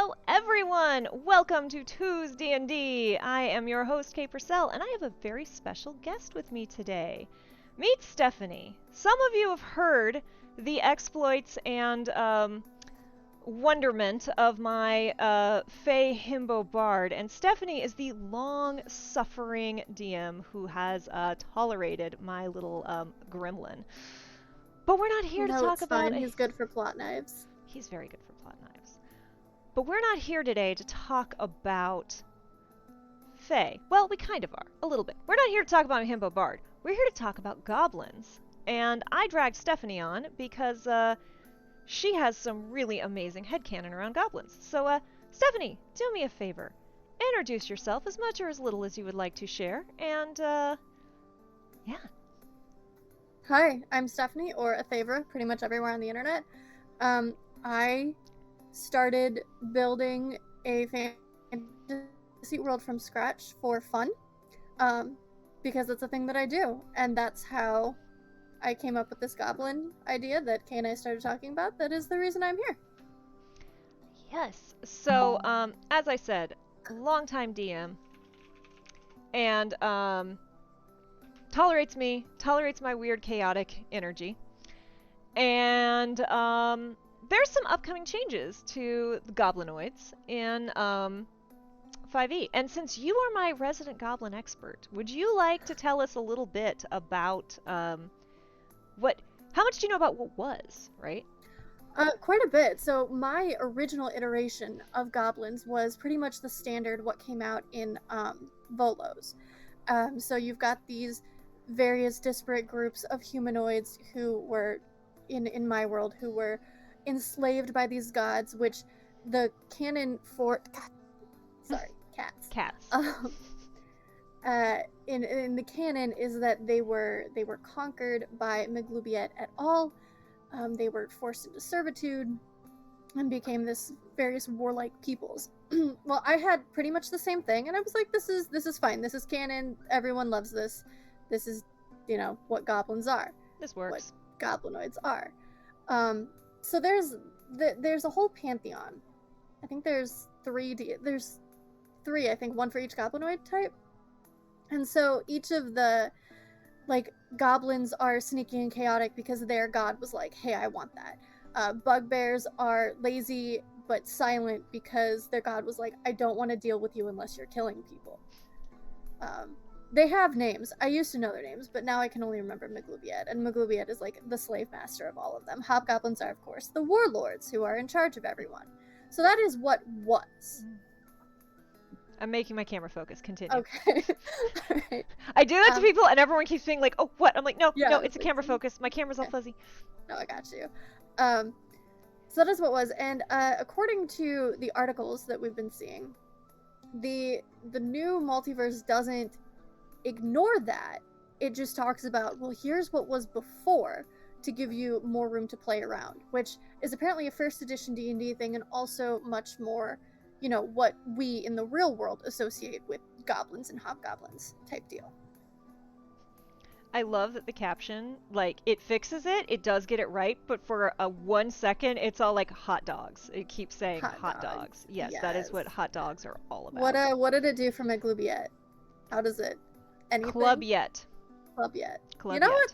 Hello everyone! Welcome to Two's D&D. I am your host, Kay Purcell, and I have a very special guest with me today. Meet Stephanie. Some of you have heard the exploits and wonderment of my Fey Himbo Bard, and Stephanie is the long-suffering DM who has tolerated my little gremlin. But we're not here to No, talk it's about... fine. He's good for plot knives. He's very good for plot knives. But we're not here today to talk about Fae. Well, we kind of are, a little bit. We're not here to talk about Himbo Bard. We're here to talk about goblins. And I dragged Stephanie on because she has some really amazing headcanon around goblins. So, Stephanie, do me a favor. Introduce yourself as much or as little as you would like to share. And, yeah. Hi, I'm Stephanie, or Athavra, pretty much everywhere on the internet. I started building a fantasy world from scratch for fun, because it's a thing that I do, and that's how I came up with this goblin idea that Kay and I started talking about. That is the reason I'm here. Yes. So, as I said, longtime DM, and tolerates me, tolerates my weird chaotic energy, and there's some upcoming changes to the goblinoids in 5e. And since you are my resident goblin expert, would you like to tell us a little bit about how much do you know about what was, right? Quite a bit. So my original iteration of goblins was pretty much the standard what came out in Volos. So you've got these various disparate groups of humanoids who were in my world who were enslaved by these gods, which the canon for cats in the canon is that they were conquered by Maglubiet et al. They were forced into servitude and became this various warlike peoples. Well, I had pretty much the same thing, and I was like, this is fine. This is canon. Everyone loves this. This is, what goblins are. This works. What goblinoids are. So there's a whole pantheon. I think there's three, I think, one for each goblinoid type. And so each of the goblins are sneaky and chaotic because their god was like, hey, I want that. Bugbears are lazy but silent because their god was like, I don't want to deal with you unless you're killing people. They have names. I used to know their names, but now I can only remember Maglubiet, and Maglubiet is like the slave master of all of them. Hobgoblins are, of course, the warlords who are in charge of everyone. So that is what was. I'm making my camera focus. Continue. Okay. All right. I do that to people, and everyone keeps being like, oh, what? I'm like, no, it's a camera focus. My camera's all fuzzy. No, I got you. So that is what was, and according to the articles that we've been seeing, the new multiverse doesn't ignore that. It just talks about, well, here's what was before to give you more room to play around, which is apparently a first edition D&D thing, and also much more, what we in the real world associate with goblins and hobgoblins type deal. I love that the caption, it fixes it, it does get it right, but for a 1 second, it's all like hot dogs. It keeps saying hot dogs. Yes, that is what hot dogs are all about. What did it do for Maglubiet? How does it? Anything? Club yet. What?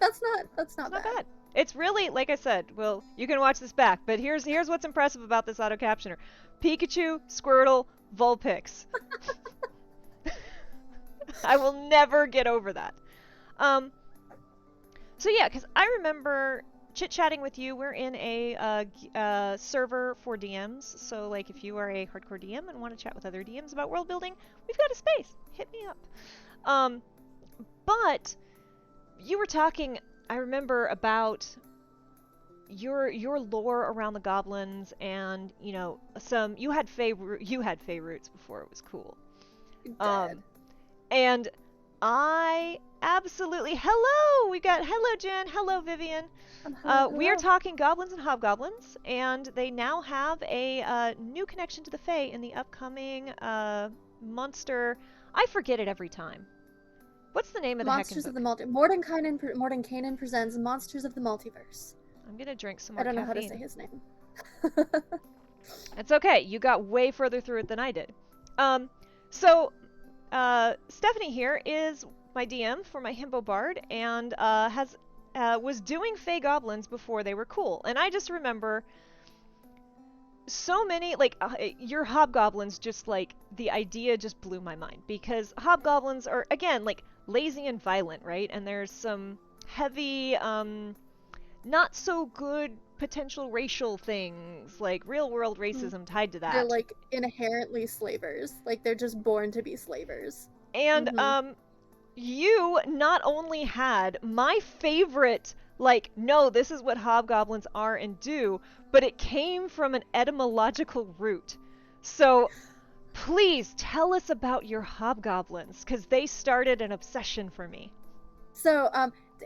That's not bad. It's really, like I said, well, you can watch this back, but here's what's impressive about this auto captioner: Pikachu, Squirtle, Vulpix. I will never get over that. So yeah, because I remember chit-chatting with you. We're in a server for DMs, so if you are a hardcore DM and want to chat with other DMs about world building, we've got a space. Hit me up. But you were talking, I remember, about your lore around the goblins, and you had Fey roots before it was cool. And I absolutely hello Jen, hello Vivian. We are talking goblins and hobgoblins, and they now have a new connection to the Fae in the upcoming monster. I forget it every time. What's the name of the Monsters of the Mordenkainen presents Monsters of the Multiverse. I'm gonna drink some more caffeine. caffeine. I don't know how to say his name. It's okay. You got way further through it than I did. So Stephanie here is my DM for my Himbo Bard and was doing Fey Goblins before they were cool. And I just remember so many, like, your hobgoblins, just, like, the idea just blew my mind. Because hobgoblins are, again, like, lazy and violent, right? And there's some heavy, not so good potential racial things, like real world racism tied to that. They're like inherently slavers. Like they're just born to be slavers. And you not only had my favorite, like, no, this is what hobgoblins are and do, but it came from an etymological root. So please tell us about your hobgoblins, because they started an obsession for me. So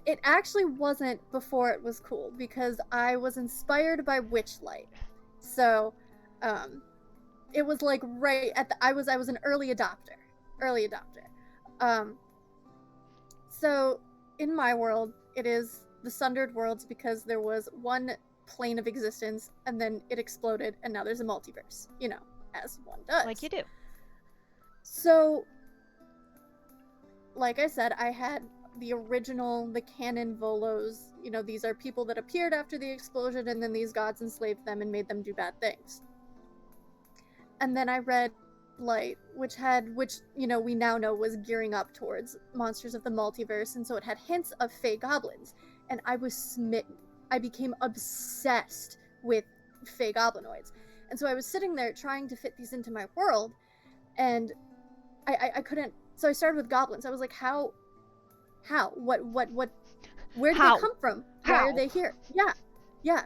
it actually wasn't before it was cool, because I was inspired by Witchlight. So it was like right at the I was an early adopter. So in my world, it is the Sundered Worlds, because there was one plane of existence and then it exploded and now there's a multiverse, you know, as one does. Like you do. So like I said, I had the original, the canon Volos. You know, these are people that appeared after the explosion, and then these gods enslaved them and made them do bad things. And then I read Light, which you know, we now know was gearing up towards monsters of the multiverse, and so it had hints of Fey goblins, and I was smitten. I became obsessed with Fey goblinoids. And so I was sitting there trying to fit these into my world, and I couldn't. So I started with goblins. I was like, how, what, where did they come from? Why are they here? Yeah.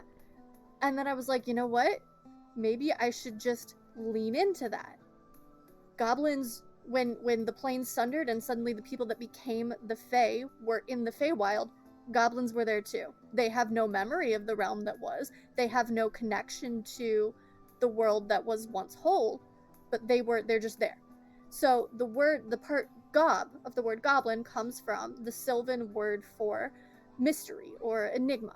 And then I was like, you know what? Maybe I should just lean into that. Goblins, when the planes sundered and suddenly the people that became the Fey were in the Feywild, goblins were there too. They have no memory of the realm that was. They have no connection to the world that was once whole, but they're just there. So the part gob of the word goblin comes from the Sylvan word for mystery or enigma.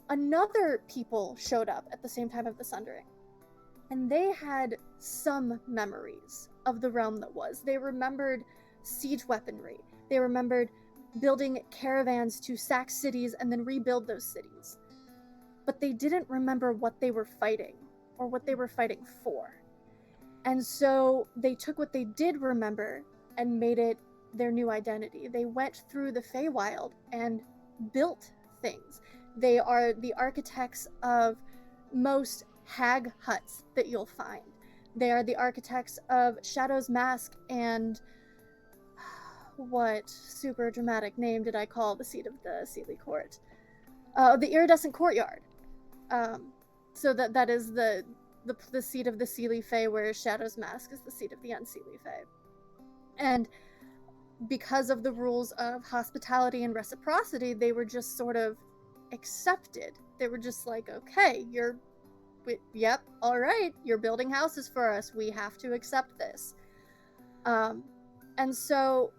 Another people showed up at the same time of the sundering, and they had some memories of the realm that was. They remembered siege weaponry. They remembered building caravans to sack cities and then rebuild those cities. But they didn't remember what they were fighting or what they were fighting for. And so they took what they did remember and made it their new identity. They went through the Feywild and built things. They are the architects of most hag huts that you'll find. They are the architects of Shadow's Mask and what super dramatic name did I call the seat of the Seelie Court? The Iridescent Courtyard. So that is the seat of the Seelie Fae, where Shadow's Mask is the seat of the Unseelie Fae. And because of the rules of hospitality and reciprocity, they were just sort of accepted. They were just like, okay, yep, all right, you're building houses for us. We have to accept this. And so,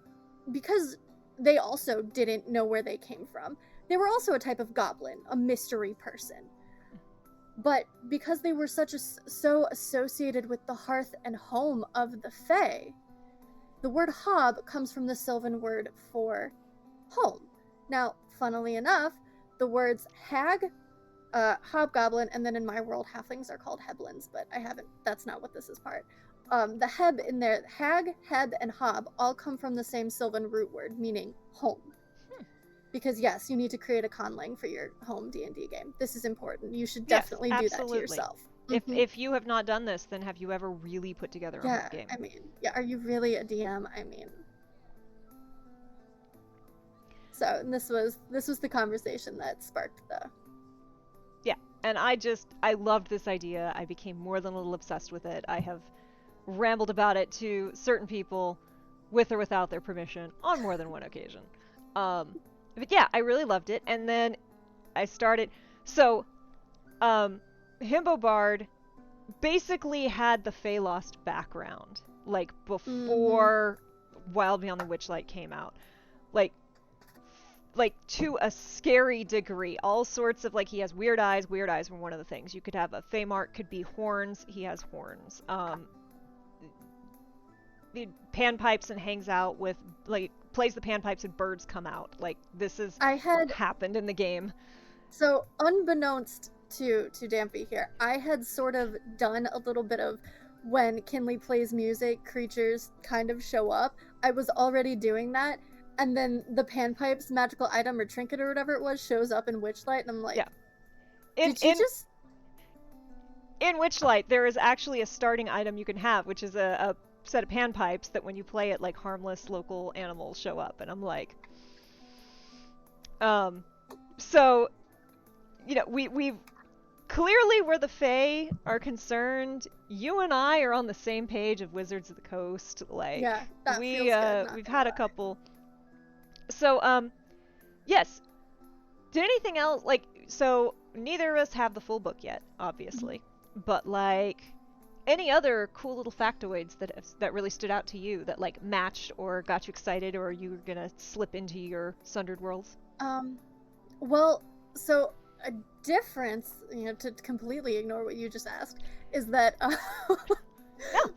because they also didn't know where they came from, they were also a type of goblin, a mystery person. But because they were so associated with the hearth and home of the Fae, the word hob comes from the Sylvan word for home. Now, funnily enough, the words hag, hobgoblin, and then in my world, halflings are called heblins, but that's not what this is part. The heb in there, hag, heb, and hob all come from the same Sylvan root word, meaning home. Because yes, you need to create a conlang for your home D&D game. This is important. You should definitely do that to yourself. If you have not done this, then have you ever really put together a home game? I mean, are you really a DM? I mean, so and this was the conversation that sparked the. Yeah, and I loved this idea. I became more than a little obsessed with it. I have rambled about it to certain people, with or without their permission, on more than one occasion. But yeah, I really loved it, and then I started. So, Himbo Bard basically had the Fey Lost background, like before Wild Beyond the Witchlight came out. Like, like to a scary degree. All sorts of like he has weird eyes. Weird eyes were one of the things. You could have a Feymark could be horns. He has horns. He panpipes and hangs out with like plays the panpipes and birds come out. Like this is happened in the game. So unbeknownst to Dampy here, I had sort of done a little bit of when Kinley plays music, creatures kind of show up. I was already doing that. And then the panpipes magical item or trinket or whatever it was shows up in Witchlight, and I'm like, yeah. In Witchlight, there is actually a starting item you can have, which is a set of panpipes that when you play it, like harmless local animals show up, and I'm like, so, you know, we've clearly where the Fae are concerned, you and I are on the same page of Wizards of the Coast. Like, yeah, that feels good, we've had a couple. So, yes. Did anything else, like, so neither of us have the full book yet, obviously, but, like, any other cool little factoids that really stood out to you that, like, matched or got you excited or you were gonna slip into your Sundered Worlds? Well, so a difference, you know, to completely ignore what you just asked, is that,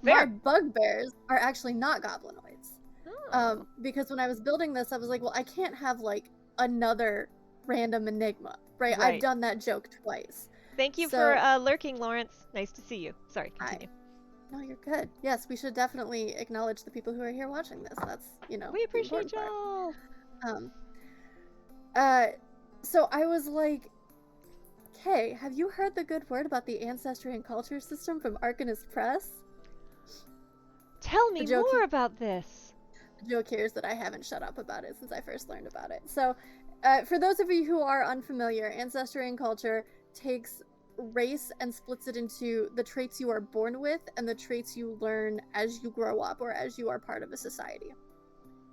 my bugbears are actually not goblinoids. Because when I was building this, I was like, well, I can't have like another random enigma, right? I've done that joke twice. Thank you for lurking, Lawrence. Nice to see you. Sorry, continue. No, you're good. Yes, we should definitely acknowledge the people who are here watching this. That's, you know, we appreciate y'all. So I was like, hey, have you heard the good word about the Ancestry and Culture system from Arcanist Press? Tell me more about this. The joke here is that I haven't shut up about it since I first learned about it. So, for those of you who are unfamiliar, Ancestry and Culture takes race and splits it into the traits you are born with and the traits you learn as you grow up or as you are part of a society.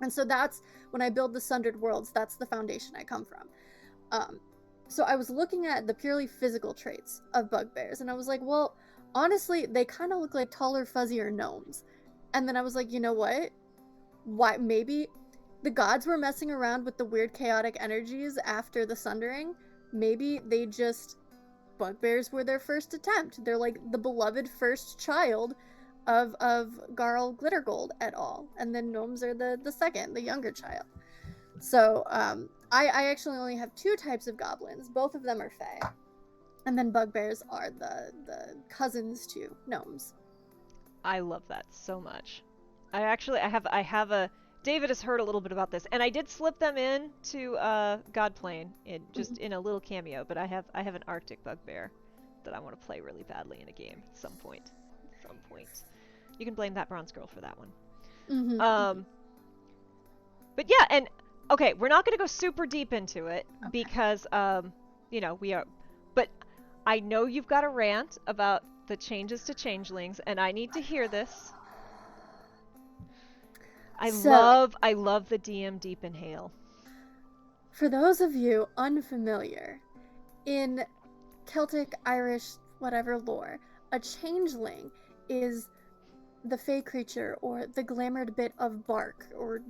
And so that's, when I build the Sundered Worlds, that's the foundation I come from. So I was looking at the purely physical traits of bugbears, and I was like, well, honestly, they kind of look like taller, fuzzier gnomes. And then I was like, you know what? Why, maybe the gods were messing around with the weird chaotic energies after the Sundering. Maybe they just, bugbears were their first attempt. They're like the beloved first child of Garl Glittergold et al. And then gnomes are the second, the younger child. So, I actually only have 2 types of goblins. Both of them are Fae. And then bugbears are the cousins to gnomes. I love that so much. I have a David has heard a little bit about this, and I did slip them in to Godplane in a little cameo, but I have an Arctic bugbear that I want to play really badly in a game at some point. You can blame that bronze girl for that one. But yeah, and okay, we're not going to go super deep into it because you know, we are, but I know you've got a rant about the changes to changelings, and I need to hear this. I love the DM Deep Inhale. For those of you unfamiliar, in Celtic, Irish, whatever lore, a changeling is the fey creature or the glamoured bit of bark or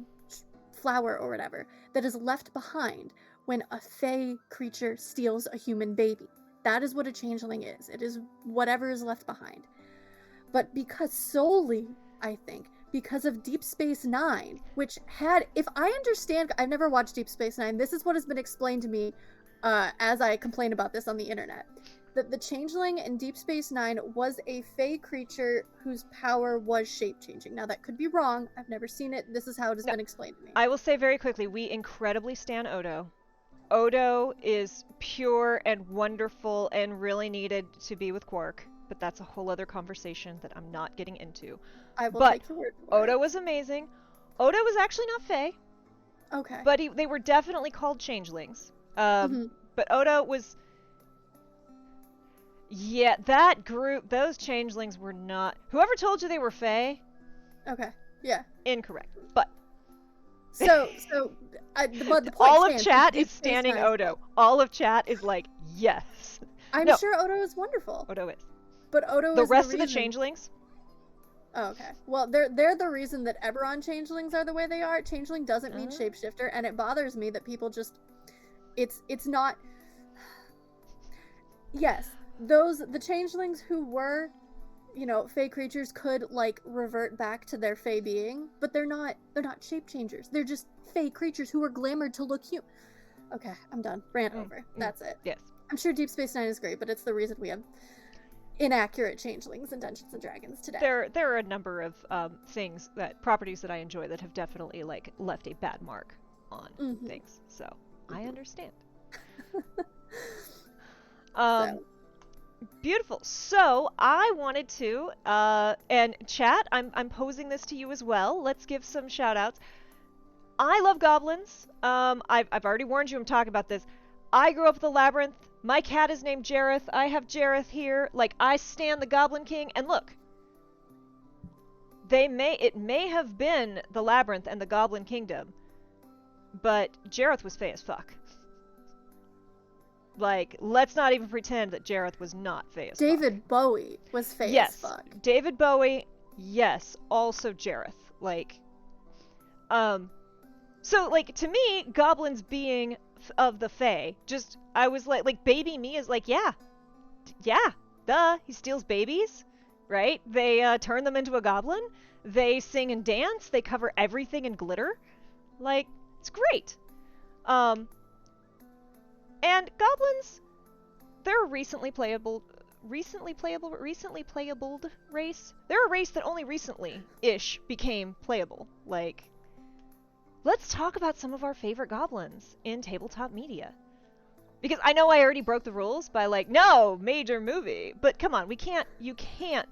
flower or whatever that is left behind when a fey creature steals a human baby. That is what a changeling is. It is whatever is left behind. But because solely, I think, because of Deep Space Nine, which had, if I understand, I've never watched Deep Space Nine, this is what has been explained to me as I complain about this on the internet, that the changeling in Deep Space Nine was a fey creature whose power was shape-changing. Now, that could be wrong. I've never seen it. This is how it has been explained to me. I will say very quickly, we incredibly stan Odo. Odo is pure and wonderful and really needed to be with Quark, but that's a whole other conversation that I'm not getting into. I will take your word for Odo was amazing. Odo was actually not Fey. Okay. But they were definitely called changelings. But Odo was... Yeah, that group, those changelings were not... Whoever told you they were Fey... Okay, yeah. Incorrect. But... So the point all of chat is standing Odo. All of chat is like, yes. I'm sure Odo is wonderful. Odo is. But Odo the is rest the of the changelings? Oh, okay. Well, they're the reason that Eberron changelings are the way they are. Changeling doesn't mean shapeshifter, and it bothers me that people just it's not. Yes, the changelings who were, fey creatures could like revert back to their fey being, but they're not shape changers. They're just fey creatures who are glamored to look human. Okay, I'm done. Rant over. That's it. Yes. I'm sure Deep Space Nine is great, but it's the reason we have inaccurate changelings in Dungeons and Dragons today. There are a number of properties that I enjoy that have definitely like left a bad mark on things. So I understand. Beautiful. So I wanted to and chat, I'm posing this to you as well. Let's give some shout outs. I love goblins. I've already warned you I'm talking about this. I grew up with the labyrinth. My cat is named Jareth. I have Jareth here. Like, I stand the Goblin King. And look, it may have been the labyrinth and the Goblin Kingdom, but Jareth was fey as fuck. Like, let's not even pretend that Jareth was not fey as fuck. David Bowie was fey as fuck. David Bowie, yes. Also Jareth. Like, so, like, to me, goblins being of the Fae, just, I was like, baby me is like, yeah, duh, he steals babies, right? They turn them into a goblin, they sing and dance, they cover everything in glitter, like, it's great. And goblins, they're a recently playable race. They're a race that only recently-ish became playable, like, let's talk about some of our favorite goblins in tabletop media. Because I know I already broke the rules by like, no, major movie. But come on, you can't.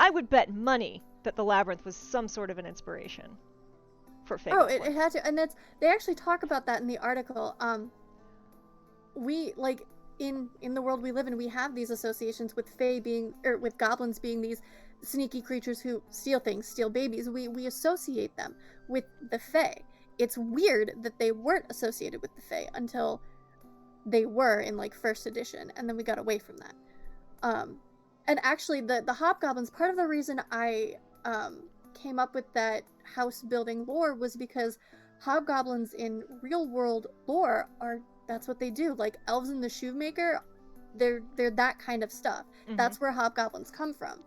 I would bet money that the Labyrinth was some sort of an inspiration for Fey. Oh, it had to. And they actually talk about that in the article. We, like, in the world we live in, we have these associations with with goblins being these sneaky creatures who steal things, steal babies. We associate them with the Fae. It's weird that they weren't associated with the Fae until they were in like first edition, and then we got away from that. And actually the hobgoblins, part of the reason I came up with that house building lore was because hobgoblins in real world lore that's what they do. Like elves in the shoemaker, they're that kind of stuff. That's where hobgoblins come from.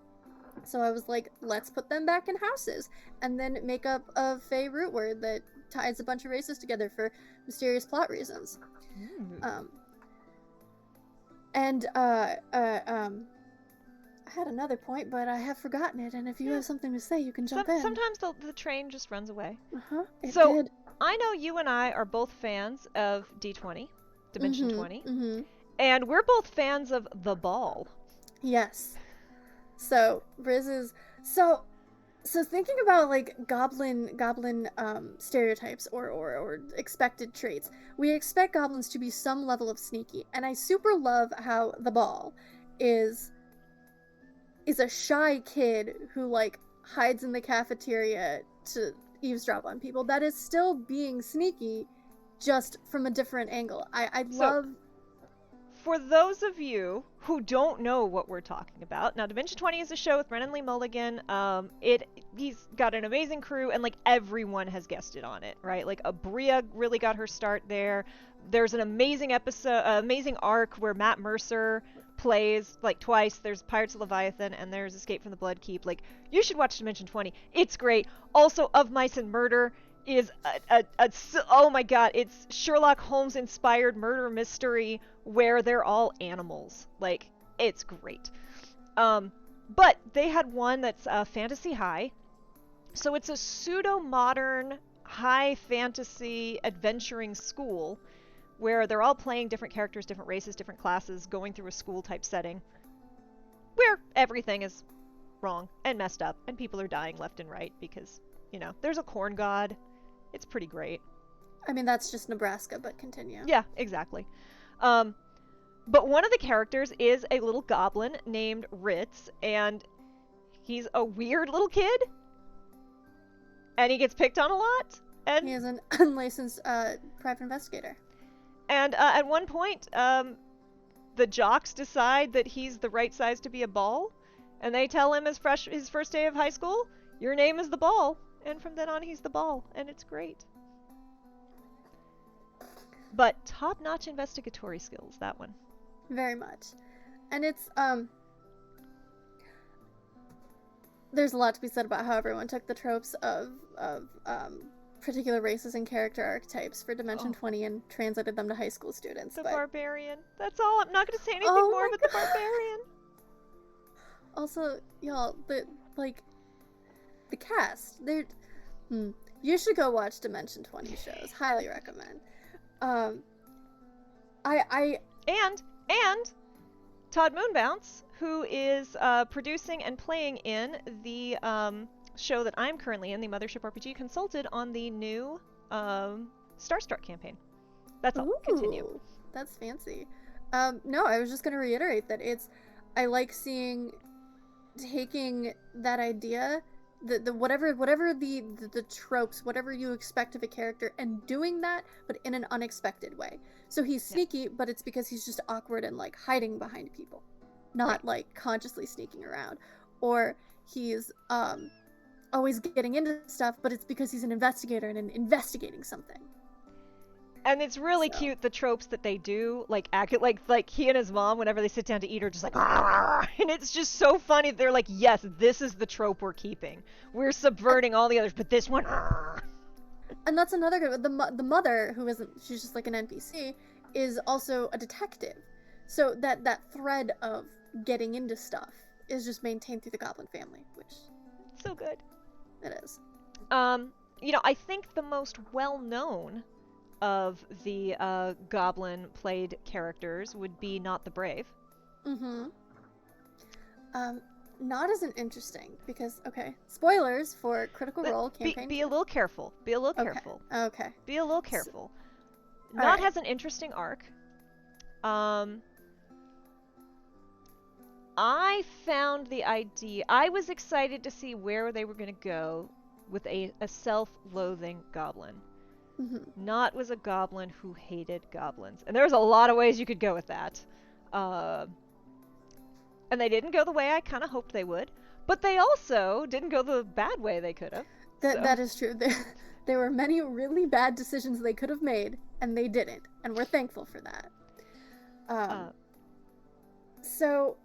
So I was like, let's put them back in houses, and then make up a Fey root word that ties a bunch of races together for mysterious plot reasons. I had another point, but I have forgotten it, and if you have something to say, you can jump in. Sometimes the train just runs away. It so, did. I know you and I are both fans of D20, Dimension 20, and we're both fans of The Ball. Yes. So Riz is so thinking about like goblin stereotypes or expected traits. We expect goblins to be some level of sneaky, and I super love how the Ball is a shy kid who like hides in the cafeteria to eavesdrop on people. That is still being sneaky, just from a different angle. I love. For those of you who don't know what we're talking about, now Dimension 20 is a show with Brennan Lee Mulligan. He's got an amazing crew, and like everyone has guested on it, right? Like Abria really got her start there. There's an amazing amazing arc where Matt Mercer plays like twice. There's Pirates of Leviathan and there's Escape from the Blood Keep. Like, you should watch Dimension 20. It's great. Also, Of Mice and Murder is oh my god, it's Sherlock Holmes inspired murder mystery where they're all animals. Like, it's great. But they had one that's fantasy high. So it's a pseudo-modern high fantasy adventuring school where they're all playing different characters, different races, different classes, going through a school type setting where everything is wrong and messed up and people are dying left and right because, there's a corn god. It's pretty great. I mean, that's just Nebraska, but continue. Yeah, exactly. But one of the characters is a little goblin named Ritz, and he's a weird little kid. And he gets picked on a lot. And he is an unlicensed private investigator. And at one point, the jocks decide that he's the right size to be a ball, And they tell him his first day of high school, your name is the Ball. And from then on, he's the Ball. And it's great. But top-notch investigatory skills, that one. Very much. And it's, there's a lot to be said about how everyone took the tropes of particular races and character archetypes for Dimension 20 and translated them to high school students. The barbarian. That's all. I'm not going to say anything more but the barbarian. Also, y'all, the cast, you should go watch Dimension 20 shows. Highly recommend. And Todd Moonbounce, who is producing and playing in the show that I'm currently in, the Mothership RPG, consulted on the new Starstruck campaign. That's all. Ooh, continue. That's fancy. No, I was just going to reiterate that I like taking that idea, the whatever the tropes, whatever you expect of a character, and doing that, but in an unexpected way. So he's sneaky, but it's because he's just awkward and like hiding behind people, not like consciously sneaking around. Or he's always getting into stuff, but it's because he's an investigator and investigating something. And it's really cute, the tropes that they do, like act like he and his mom, whenever they sit down to eat, are just like, and it's just so funny. They're like, yes, this is the trope we're keeping. We're subverting all the others, but this one. And that's another good. The mother, who isn't, she's just like an NPC, is also a detective. So that thread of getting into stuff is just maintained through the Goblin family, which so good. It is. I think the most well-known of the Goblin played characters would be Not the Brave. Not as an interesting, because, okay, spoilers for Critical Role campaign. Be a little careful. Be a little careful. Okay. Be a little careful. Not has an interesting arc. I found the idea... I was excited to see where they were going to go with a self-loathing goblin. Not was a goblin who hated goblins. And there's a lot of ways you could go with that. And they didn't go the way I kind of hoped they would. But they also didn't go the bad way they could have. That is true. There were many really bad decisions they could have made, and they didn't. And we're thankful for that. So,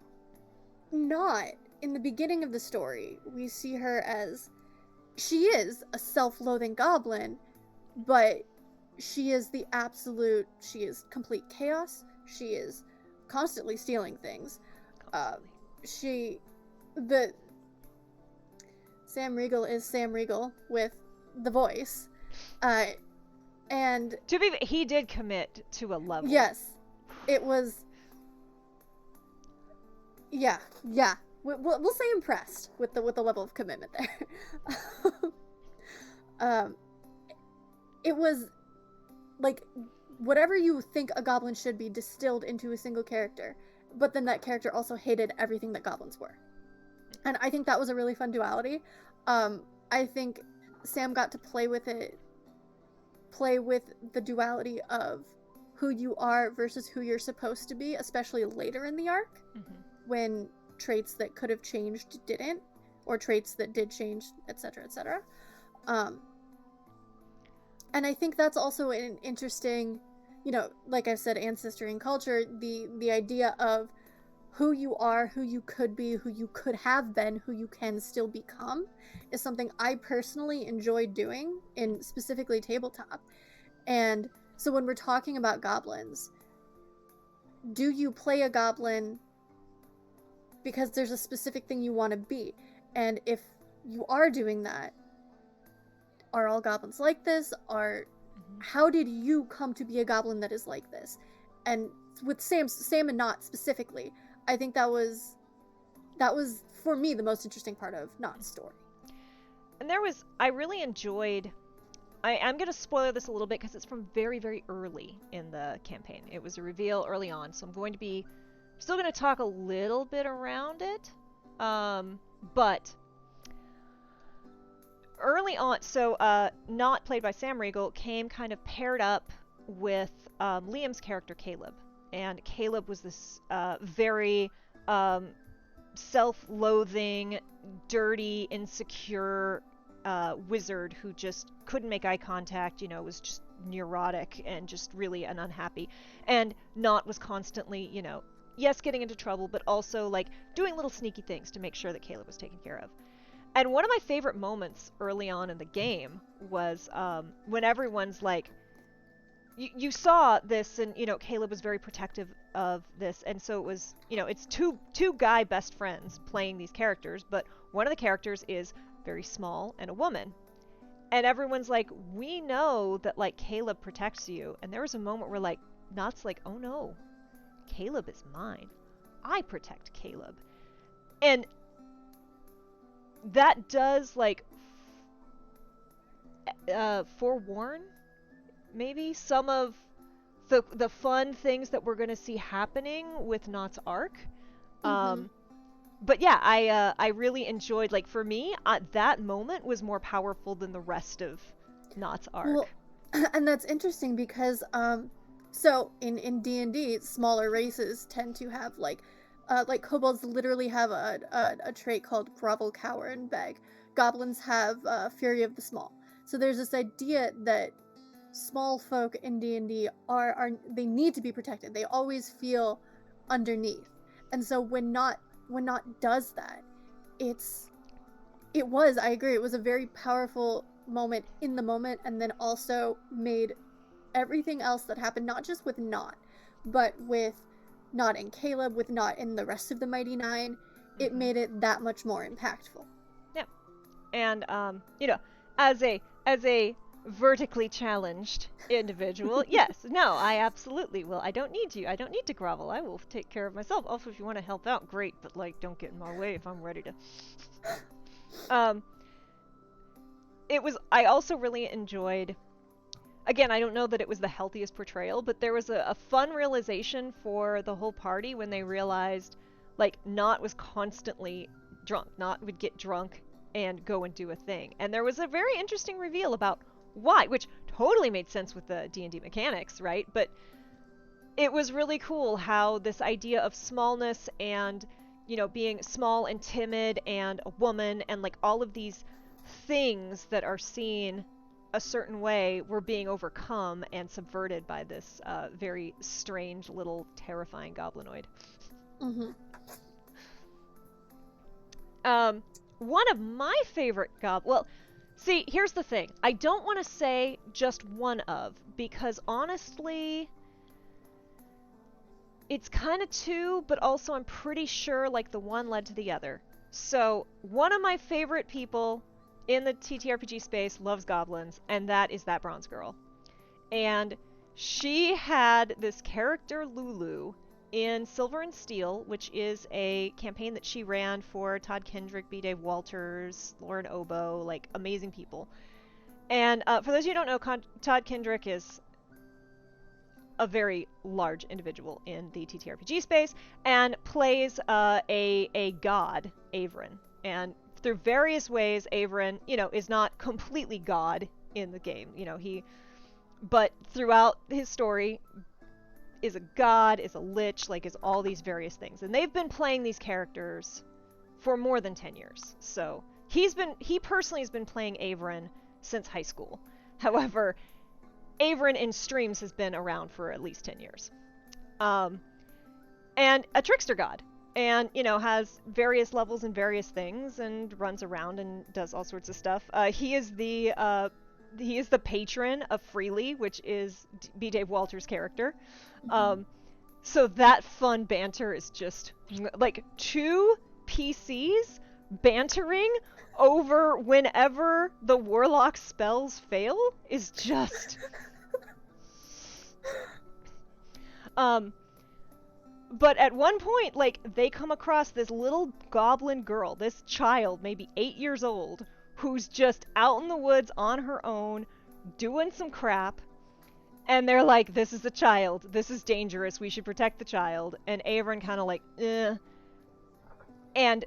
Not, in the beginning of the story, we see her as... She is a self-loathing goblin, but she is she is complete chaos. She is constantly stealing things. Sam Riegel is Sam Riegel with the voice. And... To be he did commit to a level. Yes. It was... Yeah. We'll say impressed with the level of commitment there. It was like whatever you think a goblin should be distilled into a single character, but then that character also hated everything that goblins were. And I think that was a really fun duality. I think Sam got to play with the duality of who you are versus who you're supposed to be, especially later in the arc, when traits that could have changed didn't, or traits that did change, etc., etc. And I think that's also an interesting, like I said, ancestry and culture, the idea of who you are, who you could be, who you could have been, who you can still become, is something I personally enjoy doing in specifically tabletop. And so when we're talking about goblins, do you play a goblin because there's a specific thing you want to be? And if you are doing that, are all goblins like this? How did you come to be a goblin that is like this? And with Sam and Not specifically, I think that was for me the most interesting part of Not's story. And I really enjoyed... I'm going to spoil this a little bit because it's from very, very early in the campaign. It was a reveal early on, so I'm still going to talk a little bit around it. But early on, so Not, played by Sam Riegel, came kind of paired up with Liam's character Caleb. And Caleb was this very self-loathing, dirty, insecure wizard who just couldn't make eye contact, was just neurotic and just really unhappy. And Nott was constantly, yes, getting into trouble, but also like doing little sneaky things to make sure that Caleb was taken care of. And one of my favorite moments early on in the game was when everyone's like, you saw this, and Caleb was very protective of this, and so it was, it's two guy best friends playing these characters, but one of the characters is very small and a woman, and everyone's like, we know that like Caleb protects you, and there was a moment where like Nott's like, oh no, Caleb is mine, I protect Caleb, and that does like forewarn maybe some of the fun things that we're going to see happening with Nott's arc. But yeah, I really enjoyed, like, for me, that moment was more powerful than the rest of Nott's arc. Well, and that's interesting because so in D&D, smaller races tend to have like kobolds literally have a trait called grovel, cower, and beg. Goblins have fury of the small. So there's this idea that small folk in D&D are they need to be protected. They always feel underneath. And so when Nott does that, I agree, it was a very powerful moment in the moment, and then also made everything else that happened, not just with Nott, but with Nott and Caleb, with Nott and the rest of the Mighty Nine, it made it that much more impactful. Yeah. And as a vertically challenged individual, yes, no, I absolutely will. I don't need to grovel. I will take care of myself. Also, if you want to help out, great, but like, don't get in my way if I'm ready to. I also really enjoyed, again, I don't know that it was the healthiest portrayal, but there was a fun realization for the whole party when they realized, like, Nott was constantly drunk. Nott would get drunk and go and do a thing. And there was a very interesting reveal about why, which totally made sense with the D&D mechanics, right? But it was really cool how this idea of smallness and, being small and timid and a woman and like all of these things that are seen a certain way were being overcome and subverted by this very strange little terrifying goblinoid. One of my favorite see, here's the thing. I don't want to say just one of, because honestly, it's kind of two, but also I'm pretty sure like the one led to the other. So one of my favorite people in the TTRPG space loves goblins, and that is that bronze girl. And she had this character Lulu in Silver and Steel, which is a campaign that she ran for Todd Kendrick, B. Dave Walters, Lauren Oboe, like amazing people. And for those of you who don't know, Todd Kendrick is a very large individual in the TTRPG space and plays a god, Averin. And through various ways, Averin, is not completely god in the game. But throughout his story, is a god, is a lich, like is all these various things. And they've been playing these characters for more than 10 years. So he personally has been playing Averin since high school. However, Averin in streams has been around for at least 10 years. And a trickster god. And, has various levels and various things and runs around and does all sorts of stuff. He is the patron of Freely, which is B. Dave Walters' character. So that fun banter is just like two PCs bantering over whenever the warlock spells fail is just but at one point, like, they come across this little goblin girl, this child, maybe 8 years old, who's just out in the woods on her own, doing some crap, and they're like, this is a child, this is dangerous, we should protect the child, and Averin kind of like, and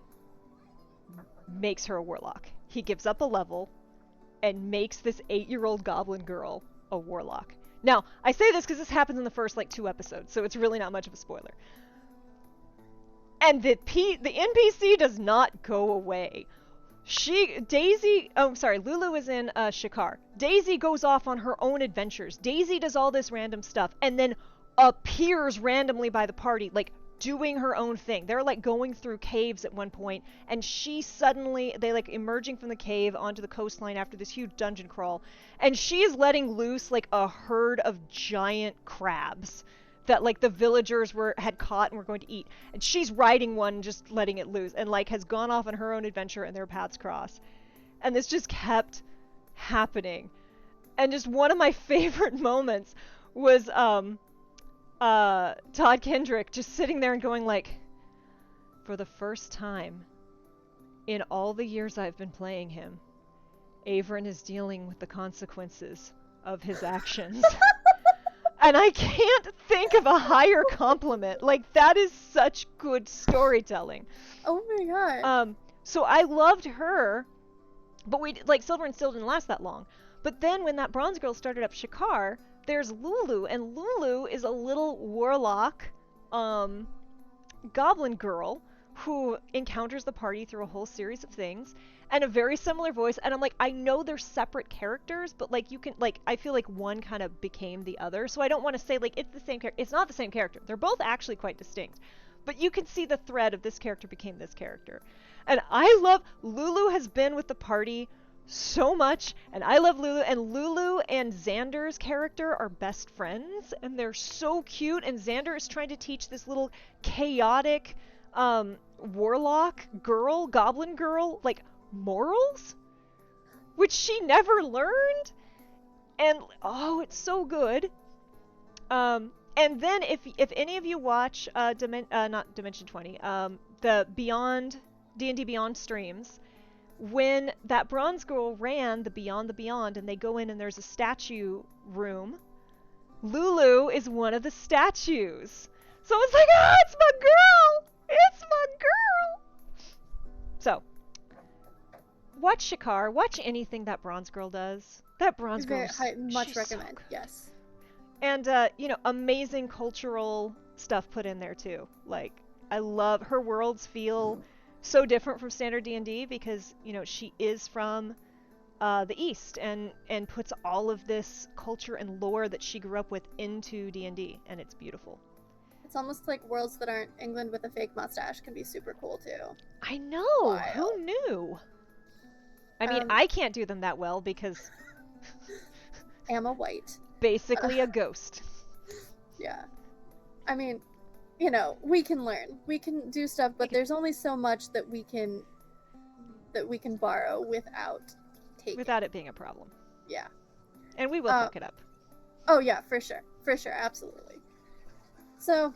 makes her a warlock. He gives up a level, and makes this 8-year-old goblin girl a warlock. Now, I say this because this happens in the first, like, 2 episodes, so it's really not much of a spoiler. And the NPC does not go away. Lulu is in Shikar. Daisy goes off on her own adventures. Daisy does all this random stuff and then appears randomly by the party, like doing her own thing. They're like going through caves at one point, and they like emerging from the cave onto the coastline after this huge dungeon crawl, and she is letting loose like a herd of giant crabs that like the villagers had caught and were going to eat, and she's riding one, just letting it loose, and like has gone off on her own adventure, and their paths cross, and this just kept happening. And just one of my favorite moments was Todd Kendrick just sitting there and going like, for the first time in all the years I've been playing him, Averin is dealing with the consequences of his actions. And I can't think of a higher compliment. Like, that is such good storytelling. Oh my god. So I loved her, but Silver and Steel didn't last that long. But then when that bronze girl started up Shikar, there's Lulu, and Lulu is a little warlock, goblin girl who encounters the party through a whole series of things, and a very similar voice. And I'm like, I know they're separate characters, but like you can, like, I feel like one kind of became the other, so I don't want to say like it's the same character. It's not the same character. They're both actually quite distinct, but you can see the thread of this character became this character. And I love Lulu has been with the party so much, and I love Lulu, and Lulu and Xander's character are best friends, and they're so cute, and Xander is trying to teach this little chaotic warlock girl, goblin girl, like morals, which she never learned, and oh, it's so good. And then if any of you watch not Dimension 20, the Beyond D&D Beyond streams, when that bronze girl ran the Beyond, and they go in and there's a statue room, Lulu is one of the statues. So it's like, oh, it's my girl! It's my girl! So, watch Shikar. Watch anything that bronze girl does. That bronze girl, much recommend. So yes. And amazing cultural stuff put in there too. Like, I love her worlds feel so different from standard D&D because she is from the East and puts all of this culture and lore that she grew up with into D&D, and it's beautiful. It's almost like worlds that aren't England with a fake mustache can be super cool too. I know. Wild. Who knew? I mean, I can't do them that well because I'm a white. Basically a ghost. Yeah. I mean, we can learn. We can do stuff, but there's only so much that we can borrow without taking. Without it being a problem. Yeah. And we will hook it up. Oh yeah, for sure. For sure, absolutely. So,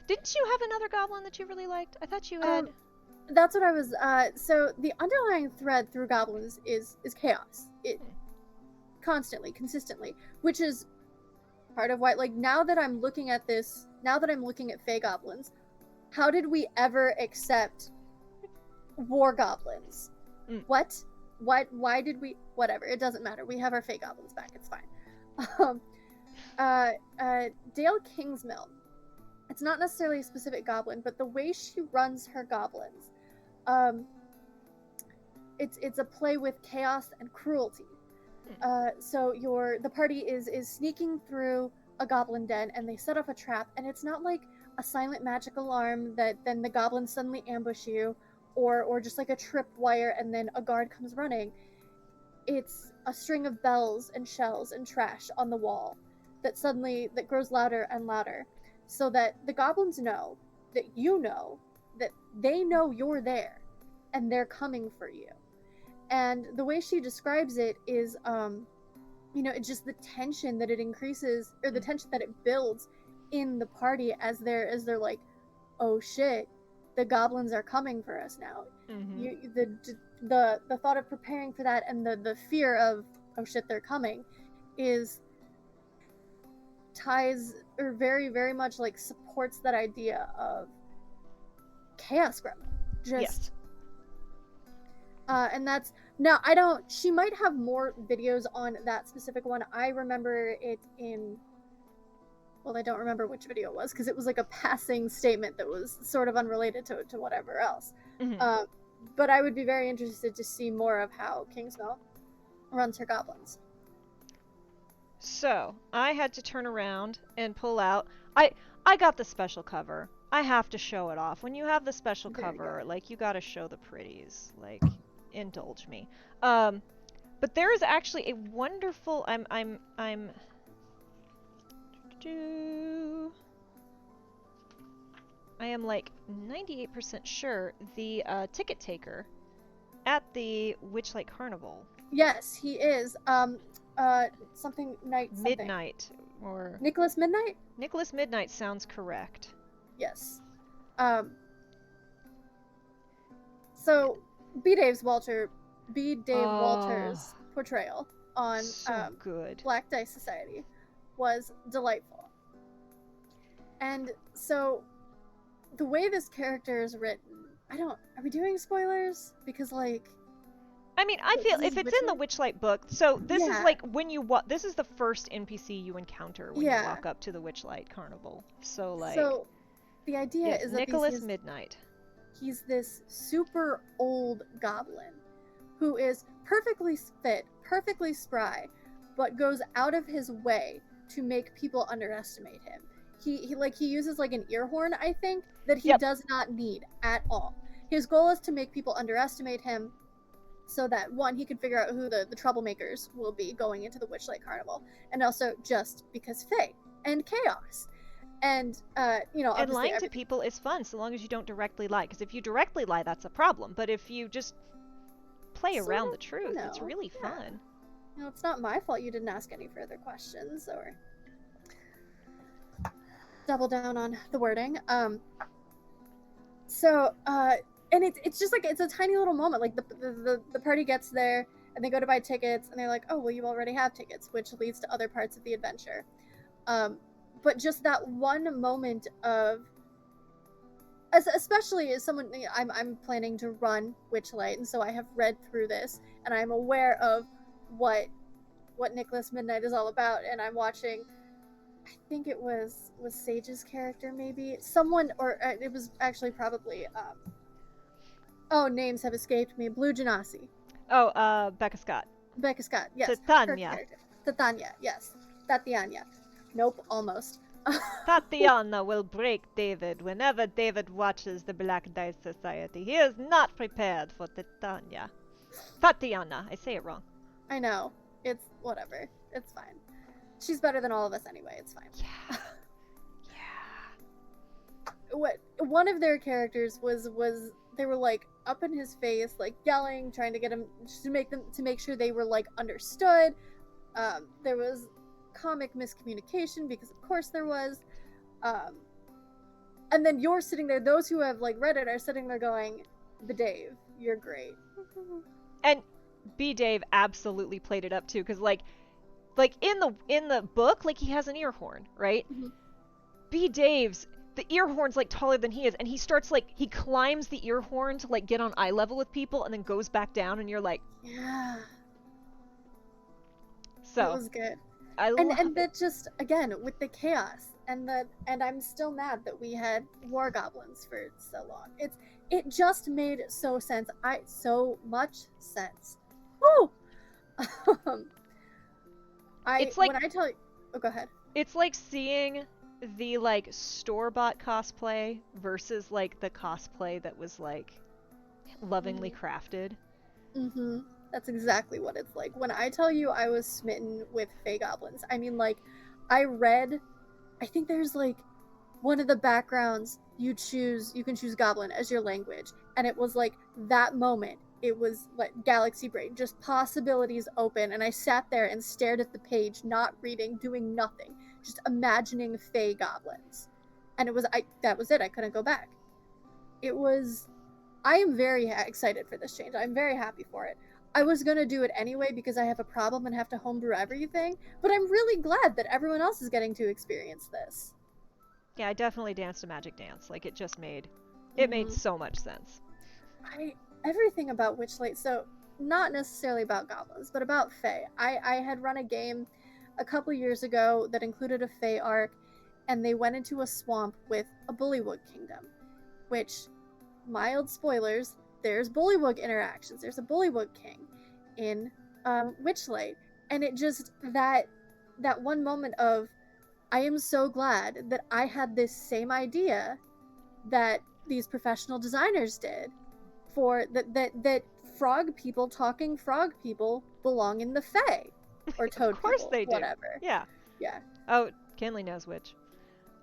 didn't you have another goblin that you really liked? I thought you had. That's what I was. So the underlying thread through goblins is chaos. It constantly, consistently, which is part of why. Like now that I'm looking at Fey goblins, how did we ever accept war goblins? What? Why did we? Whatever. It doesn't matter. We have our Fey goblins back. It's fine. Dale Kingsmill. It's not necessarily a specific goblin, but the way she runs her goblins, it's a play with chaos and cruelty. So the party is sneaking through a goblin den, and they set up a trap, and it's not like a silent magic alarm that then the goblins suddenly ambush you, or just like a trip wire and then a guard comes running. It's a string of bells and shells and trash on the wall that grows louder and louder, so that the goblins know that that they know you're there and they're coming for you. And the way she describes it is it's just the tension that it increases, or the tension that it builds in the party as they're like, oh shit, the goblins are coming for us now. Mm-hmm. The thought of preparing for that and the fear of, oh shit, they're coming, ties, or very, very much like supports that idea of chaos gremlin. Yes. And that's, now she might have more videos on that specific one. I remember it in well, I don't remember which video it was because it was like a passing statement that was sort of unrelated to whatever else. Mm-hmm. But I would be very interested to see more of how Kingsmill runs her goblins. So I had to turn around and pull out. I got the special cover. I have to show it off. When you have the special There you cover, go. like you gotta show the pretties. Like, indulge me. But there is actually a wonderful. I am like 98% sure the ticket taker at the Witchlight Carnival. Yes, he is. Something night something. Midnight or Nicholas Midnight? Nicholas Midnight sounds correct. Yes. So B. Dave Walters' portrayal on So good. Black Dice Society was delightful. And so the way this character is written, are we doing spoilers? Because like I mean, I feel if it's in the Witchlight book, so this is Yeah. like when you this is the first NPC you encounter when you walk up to the Witchlight Carnival. So like So the idea yes, is that Nicholas Midnight. he's this super old goblin who is perfectly fit, perfectly spry, but goes out of his way to make people underestimate him. He uses like an ear horn, I think, that he does not need at all. His goal is to make people underestimate him so that one, he can figure out who the troublemakers will be going into the Witchlight Carnival, and also just because Fae and chaos. And and lying to people is fun so long as you don't directly lie, because if you directly lie, that's a problem. But if you just play around the truth, it's really fun. It's not my fault you didn't ask any further questions or double down on the wording. And it's just like it's a tiny little moment. Like the party gets there and they go to buy tickets and they're like, oh well, you already have tickets, which leads to other parts of the adventure. But just that one moment of, especially as someone, I'm planning to run Witchlight, and so I have read through this and I'm aware of what Nicholas Midnight is all about, and I'm watching. I think it was Sage's character, maybe someone, or it was actually probably. Names have escaped me. Blue Genasi. Oh, Becca Scott. Becca Scott, yes. Titania. Titania, yes. Tatiana. Nope, almost. Tatiana will break David whenever David watches the Black Dice Society. He is not prepared for Titania. Tatiana. I say it wrong. I know. It's whatever. It's fine. She's better than all of us anyway. It's fine. Yeah. What one of their characters was they were like up in his face, like yelling, trying to get him to make sure they were like understood. There was comic miscommunication because of course there was. And then you're sitting there, those who have like read it are sitting there going, "The Dave, you're great." And B. Dave absolutely played it up too, because like in the book, like he has an ear horn, right? Mm-hmm. B. Dave's the ear horn's like taller than he is, and he starts like he climbs the ear horn to like get on eye level with people, and then goes back down, and you're like, yeah. So that was good. And that just again with the chaos and I'm still mad that we had war goblins for so long. It just made so much sense. Woo! It's like, when I tell you, oh, go ahead. It's like seeing the like store-bought cosplay versus like the cosplay that was like lovingly crafted. Mm-hmm. That's exactly what it's like. When I tell you I was smitten with Fey goblins, I mean, like, I think there's like one of the backgrounds you can choose goblin as your language, and it was like that moment. It was like galaxy brain, just possibilities open, and I sat there and stared at the page, not reading, doing nothing, just imagining Fey goblins, and that was it. I couldn't go back. I am very excited for this change. I'm very happy for it. I was gonna do it anyway because I have a problem and have to homebrew everything, but I'm really glad that everyone else is getting to experience this. Yeah, I definitely danced a magic dance. Like, it made so much sense. Everything about Witchlight, so not necessarily about goblins, but about Fae. I had run a game a couple years ago that included a Fae arc, and they went into a swamp with a bullywug kingdom, which, mild spoilers, there's bullywug interactions. There's a bullywug king in Witchlight, and it just that one moment of, I am so glad that I had this same idea that these professional designers did, for that frog people talking frog people belong in the Fae, or toad Of course people, they do. whatever. Yeah. Yeah. Oh, Kinley knows which.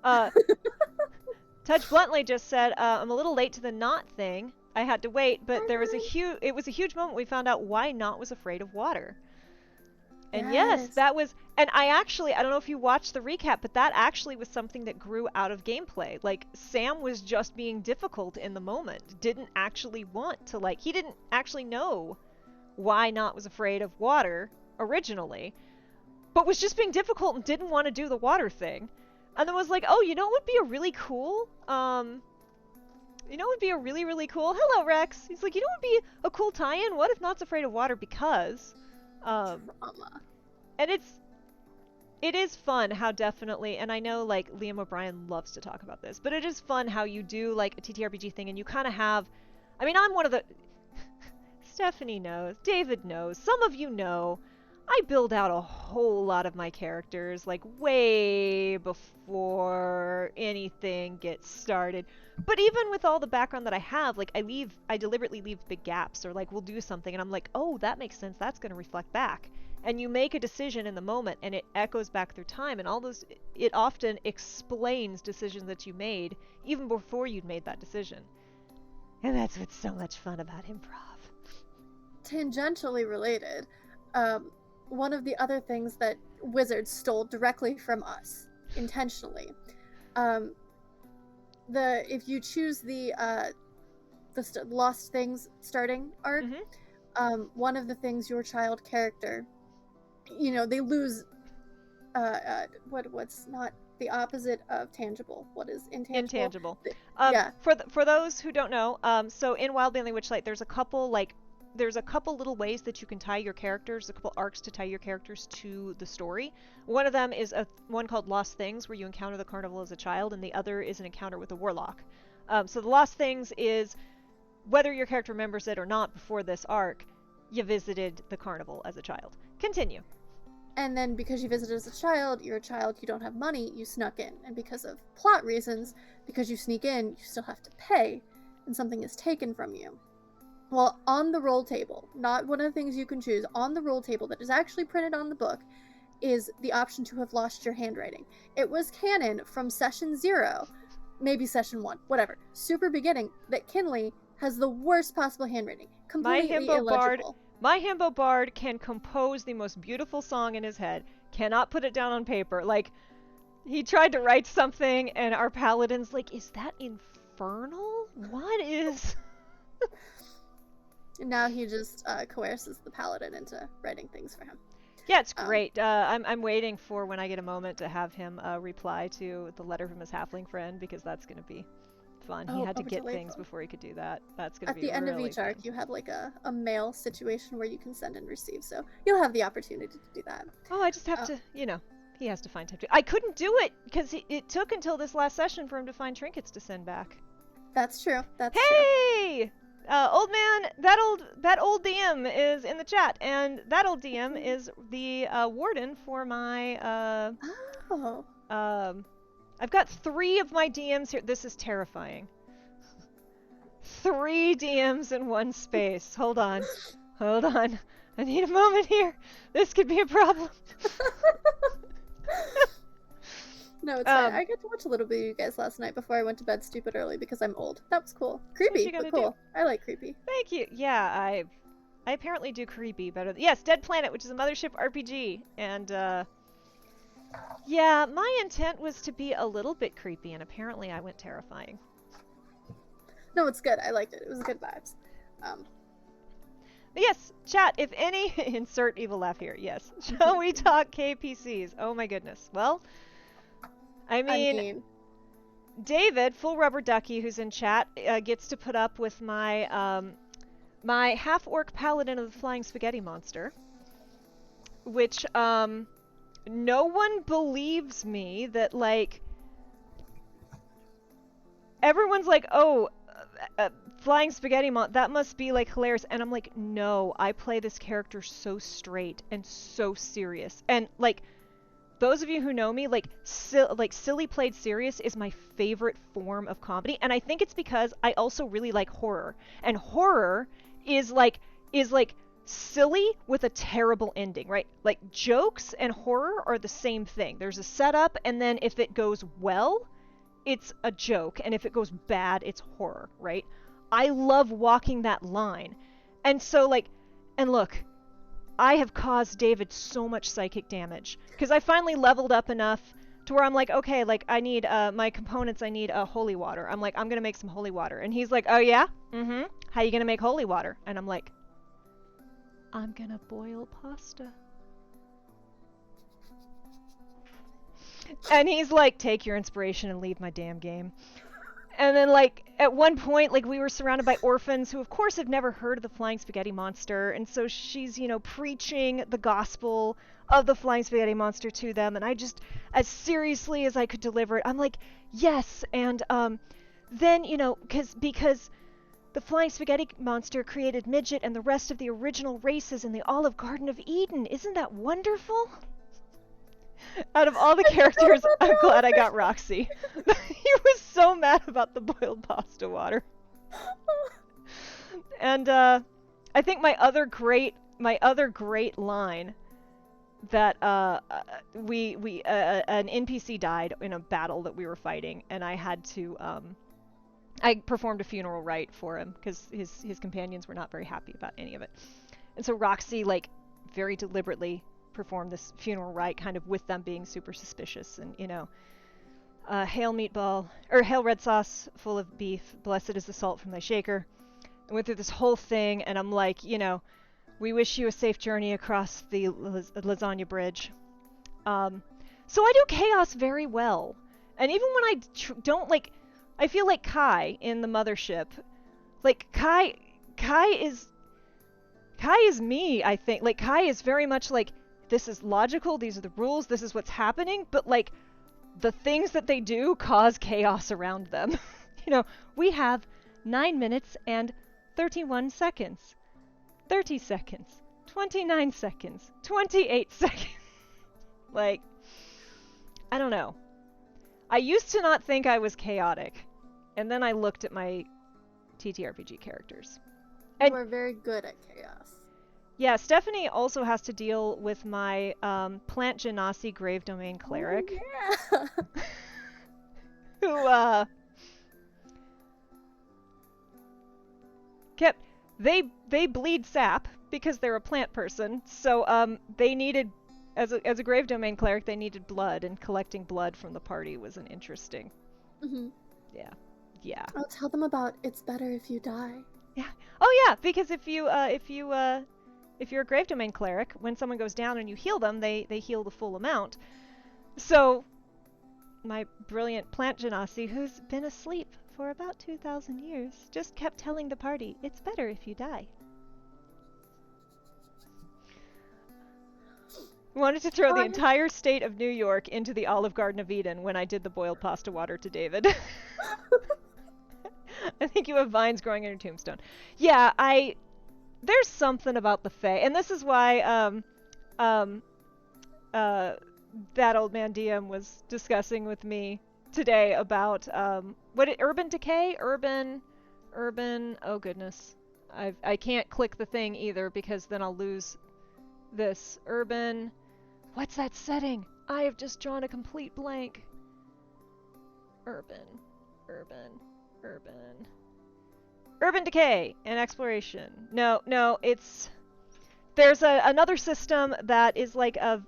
Touch Bluntly just said, I'm a little late to the Knot thing. I had to wait, but it was a huge moment we found out why Knot was afraid of water. And yes, that was, and I don't know if you watched the recap, but that actually was something that grew out of gameplay. Like, Sam was just being difficult in the moment, didn't actually want to, he didn't actually know why Knot was afraid of water originally, but was just being difficult and didn't want to do the water thing. And then was like, oh, you know what would be a really cool, really cool, hello Rex, he's like, you know what would be a cool tie-in? What if Knot's afraid of water because... and it is fun how definitely, and I know Liam O'Brien loves to talk about this, but it is fun how you do a TTRPG thing and you kind of have, I mean, I'm one of the, Stephanie knows, David knows, some of you know, I build out a whole lot of my characters way before anything gets started. But even with all the background that I have, I deliberately leave big gaps, or we'll do something and I'm like, oh, that makes sense, that's going to reflect back. And you make a decision in the moment and it echoes back through time, and all those, it often explains decisions that you made even before you'd made that decision. And that's what's so much fun about improv. Tangentially related, one of the other things that Wizards stole directly from us, intentionally, if you choose the Lost Things starting arc, one of the things your child character, they lose, what's not the opposite of tangible? What is intangible? Yeah. For those who don't know, so in Wildlands Witchlight, there's a couple little ways that you can tie your characters, a couple arcs to tie your characters to the story. One of them is one called Lost Things, where you encounter the carnival as a child, and the other is an encounter with a warlock. So the Lost Things is, whether your character remembers it or not before this arc, you visited the carnival as a child. Continue. And then because you visited as a child, you're a child, you don't have money, you snuck in. And because of plot reasons, because you sneak in, you still have to pay, and something is taken from you. Well, on the roll table, not one of the things you can choose, on the roll table that is actually printed on the book, is the option to have lost your handwriting. It was canon from session 0, maybe session 1, whatever, super beginning, that Kinley has the worst possible handwriting. Completely illegible. My himbo bard can compose the most beautiful song in his head, cannot put it down on paper. He tried to write something, and our paladin's like, is that infernal? What is... And now he just coerces the paladin into writing things for him. Yeah, it's great. I'm waiting for when I get a moment to have him reply to the letter from his halfling friend, because that's going to be fun. He had to get things before he could do that. That's going to be at the end of each arc, you have a mail situation where you can send and receive, so you'll have the opportunity to do that. Oh, I just have to, he has to find time to. I couldn't do it because it took until this last session for him to find trinkets to send back. That's true. Hey! Old man, that old DM is in the chat, and that old DM is the warden for my I've got 3 of my DMs here. This is terrifying. 3 DMs in one space. Hold on. I need a moment here. This could be a problem. No, it's fine. I got to watch a little bit of you guys last night before I went to bed stupid early because I'm old. That was cool. Creepy, but cool. I like creepy. Thank you. Yeah, I apparently do creepy better. Yes, Dead Planet, which is a Mothership RPG. And, yeah, my intent was to be a little bit creepy, and apparently I went terrifying. No, it's good. I liked it. It was good vibes. But yes, chat, if any... Insert evil laugh here. Yes. Shall we talk KPCs? Oh my goodness. Well... I mean, David, Full Rubber Ducky, who's in chat, gets to put up with my my half-orc paladin of the Flying Spaghetti Monster, which no one believes me that everyone's like, oh, flying spaghetti that must be like hilarious. And I'm like, no, I play this character so straight and so serious. And like, those of you who know me, like silly played serious is my favorite form of comedy. And I think it's because I also really like horror. And horror is like silly with a terrible ending, right? Like jokes and horror are the same thing. There's a setup, and then if it goes well, it's a joke, and if it goes bad, it's horror, right? I love walking that line. And so like, and look, I have caused David so much psychic damage because I finally leveled up enough to where I'm like, okay, like I need my components, I need holy water. I'm like, I'm gonna make some holy water. And he's like, oh yeah? Mm-hmm. How you gonna make holy water? And I'm like, I'm gonna boil pasta. And he's like, take your inspiration and leave my damn game. And then like at one point, like we were surrounded by orphans who of course have never heard of the flying spaghetti monster, and so she's, you know, preaching the gospel of the flying spaghetti monster to them, and I just, as seriously as I could deliver it, I'm like, yes. And then, you know, because the flying spaghetti monster created Midget and the rest of the original races in the Olive Garden of Eden. Isn't that wonderful? Out of all the characters, I'm glad I got Roxy. He was so mad about the boiled pasta water. And I think my other great line that an NPC died in a battle that we were fighting, and I had to I performed a funeral rite for him because his companions were not very happy about any of it. And so Roxy, like, very deliberately performed this funeral rite, kind of with them being super suspicious. And, you know, hail meatball, or hail red sauce full of beef, blessed is the salt from thy shaker. I went through this whole thing, and I'm like, you know, we wish you a safe journey across the lasagna bridge. So I do chaos very well. And even when I don't, like, I feel like Kai in the mothership. Like, Kai is me, I think. Like, Kai is very much like, this is logical, these are the rules, this is what's happening, but, like, the things that they do cause chaos around them. You know, we have 9 minutes and 31 seconds. 30 seconds. 29 seconds. 28 seconds. Like, I don't know. I used to not think I was chaotic, and then I looked at my TTRPG characters. You are very good at chaos. Yeah, Stephanie also has to deal with my Plant Genasi Grave Domain Cleric. Oh, yeah. Who, they bleed sap because they're a plant person, so they needed, as a Grave Domain Cleric, they needed blood, and collecting blood from the party was an interesting... Mm-hmm. Yeah. I'll tell them about It's Better If You Die. Yeah. Oh yeah, because if you're a Grave Domain Cleric, when someone goes down and you heal them, they heal the full amount. So, my brilliant Plant Genasi, who's been asleep for about 2,000 years, just kept telling the party, it's better if you die. Wanted to throw the entire state of New York into the Olive Garden of Eden when I did the boiled pasta water to David. I think you have vines growing on your tombstone. Yeah, there's something about the Fae, and this is why that old man DM was discussing with me today about urban decay, urban. Oh goodness, I can't click the thing either because then I'll lose this urban. What's that setting? I have just drawn a complete blank. Urban decay and exploration. No, there's another system that is like a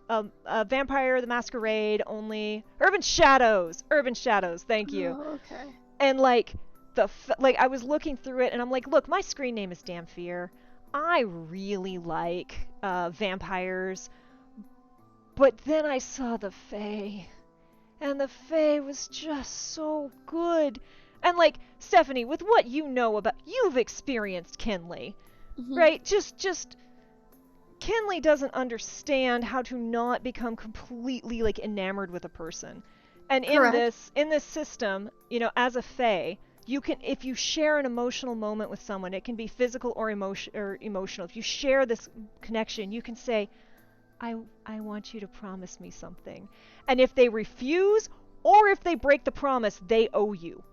Vampire the Masquerade, only urban shadows. Thank you. Oh, okay. And like I was looking through it and I'm like, look, my screen name is Damfear. I really like vampires, but then I saw the Fae, and the Fae was just so good. And like, Stephanie, with what you know about, you've experienced Kinley, mm-hmm. right? Just Kinley doesn't understand how to not become completely like enamored with a person. And Correct. in this system, you know, as a Fae, you can, if you share an emotional moment with someone, it can be physical or emotional. If you share this connection, you can say, I want you to promise me something. And if they refuse or if they break the promise, they owe you.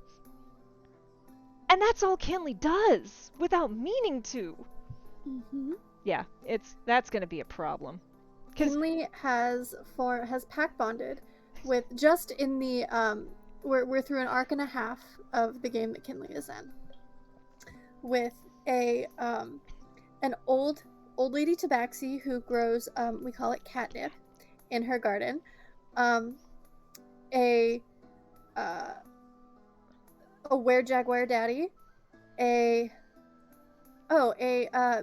And that's all Kinley does without meaning to. Mm-hmm. Yeah, that's going to be a problem. Kinley has pack bonded with, just in the we're through an arc and a half of the game that Kinley is in, with an old lady tabaxi who grows, we call it catnip, in her garden, a were-jaguar daddy, a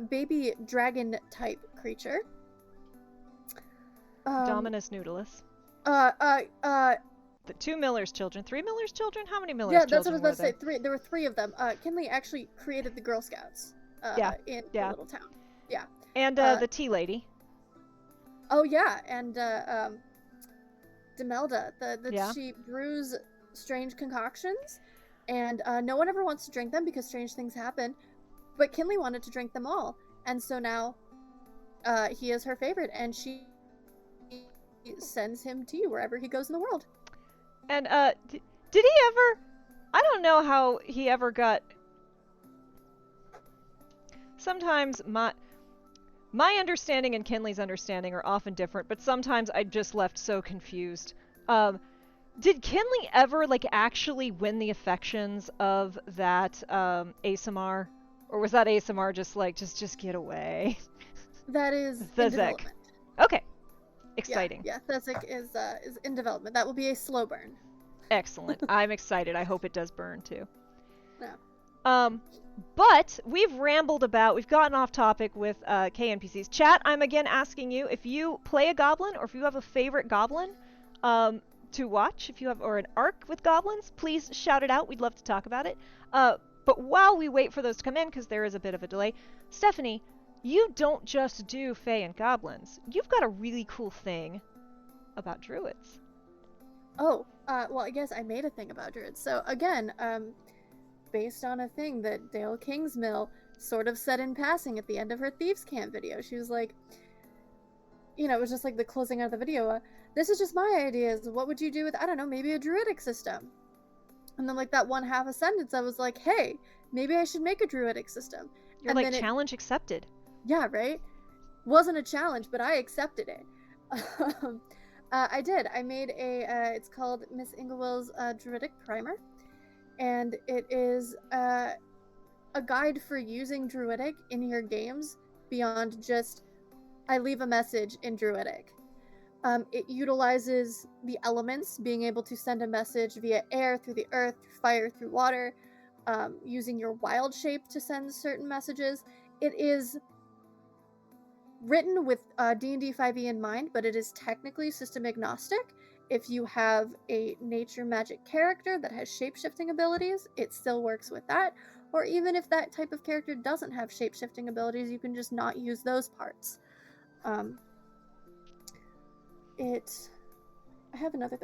baby dragon type creature, Dominus Noodlus. The 2 Miller's children. 3 Miller's children? How many Miller's children? Yeah, that's what I was about to say. There? 3. There were 3 of them. Kinley actually created the Girl Scouts. In the little town. Yeah. And the tea lady. Oh yeah, and Demelda. She brews strange concoctions, and no one ever wants to drink them because strange things happen. But Kinley wanted to drink them all, and so now he is her favorite, and she sends him tea wherever he goes in the world. And did he ever? I don't know how he ever got. Sometimes my understanding and Kinley's understanding are often different, but sometimes I'm just left so confused. Did Kinley ever actually win the affections of that ASMR, or was that ASMR just get away? That is in development. Okay. Exciting. Yeah, Thesic is in development. That will be a slow burn. Excellent. I'm excited. I hope it does burn too. Yeah. But we've gotten off topic with KNPCs. Chat, I'm again asking you if you play a goblin or if you have a favorite goblin to watch, or an arc with goblins, please shout it out. We'd love to talk about it. But while we wait for those to come in, because there is a bit of a delay, Stephanie, you don't just do Fae and goblins. You've got a really cool thing about druids. Oh, well, I guess I made a thing about druids. So again, based on a thing that Dale Kingsmill sort of said in passing at the end of her Thieves Camp video. She was like, it was just like the closing out of the video. This is just my ideas. What would you do with, I don't know, maybe a druidic system? And then that one half a sentence, I was like, hey, maybe I should make a druidic system. You're and challenge accepted. Yeah, right? Wasn't a challenge, but I accepted it. I did. I made it's called Miss Inglewill's Druidic Primer. And it is a guide for using Druidic in your games beyond just, I leave a message in Druidic. It utilizes the elements, being able to send a message via air, through the earth, through fire, through water, using your wild shape to send certain messages. It is written with D&D 5e in mind, but it is technically system agnostic. If you have a nature magic character that has shape-shifting abilities, it still works with that. Or even if that type of character doesn't have shape-shifting abilities, you can just not use those parts. I have another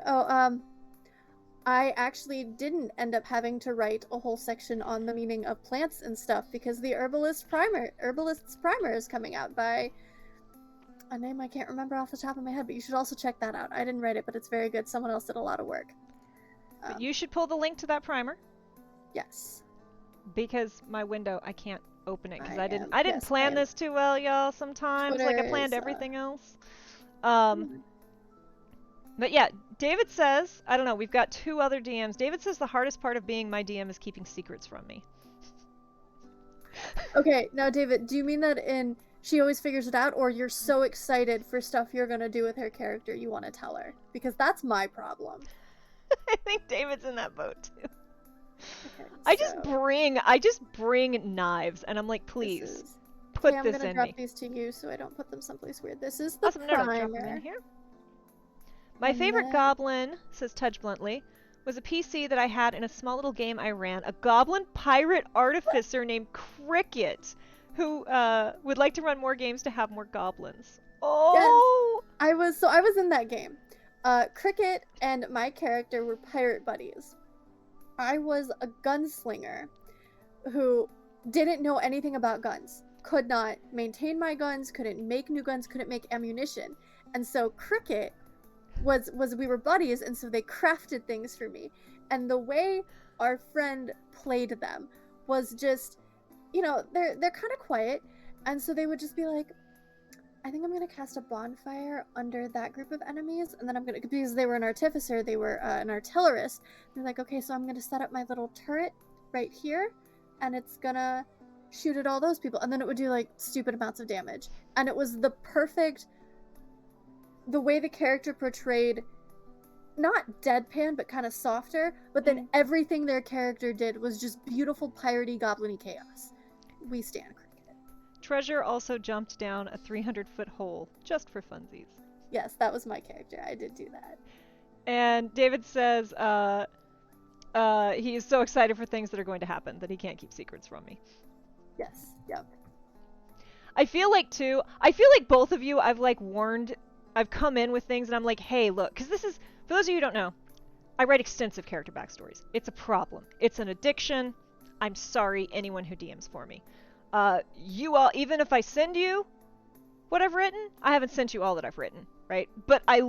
I actually didn't end up having to write a whole section on the meaning of plants and stuff because the Herbalist's Primer is coming out by a name I can't remember off the top of my head, but you should also check that out. I didn't write it, but it's very good. Someone else did a lot of work. But you should pull the link to that primer. Yes. Because my window, I can't open it because I didn't plan this too well, y'all. Sometimes, I planned everything else. But yeah, David says, I don't know, we've got 2 other DMs. David says the hardest part of being my DM is keeping secrets from me. Okay, now David, do you mean that in she always figures it out, or you're so excited for stuff you're gonna do with her character you want to tell her? Because that's my problem. I think David's in that boat too. Okay, I just bring knives, and I'm like, please, put this in me. I'm gonna drop these to you so I don't put them someplace weird. This is the awesome. primer. Drop them in here. My favorite goblin, says Tudge bluntly, was a PC that I had in a small little game I ran. A goblin pirate artificer named Cricket, who would like to run more games to have more goblins. Oh! Yes. I was in that game. Cricket and my character were pirate buddies. I was a gunslinger who didn't know anything about guns, could not maintain my guns, couldn't make new guns, couldn't make ammunition. And so Cricket was we were buddies, and so they crafted things for me. And the way our friend played them was just, they're kind of quiet, and so they would just be like, I think I'm gonna cast a bonfire under that group of enemies, and then because they were an artificer, they were an artillerist. They're like, okay, so I'm gonna set up my little turret right here, and it's gonna shoot at all those people, and then it would do like stupid amounts of damage. And it was the way the character portrayed, not deadpan, but kind of softer, but then everything their character did was just beautiful piratey goblin-y chaos. We stand Cricket. Treasure also jumped down a 300-foot hole just for funsies. Yes, that was my character. I did do that. And David says he is so excited for things that are going to happen that he can't keep secrets from me. Yes, yep. I feel like both of you, I've come in with things and I'm like, hey, look, because this is, for those of you who don't know, I write extensive character backstories. It's a problem. It's an addiction. I'm sorry, anyone who DMs for me. You all, even if I send you what I've written, I haven't sent you all that I've written, right? But I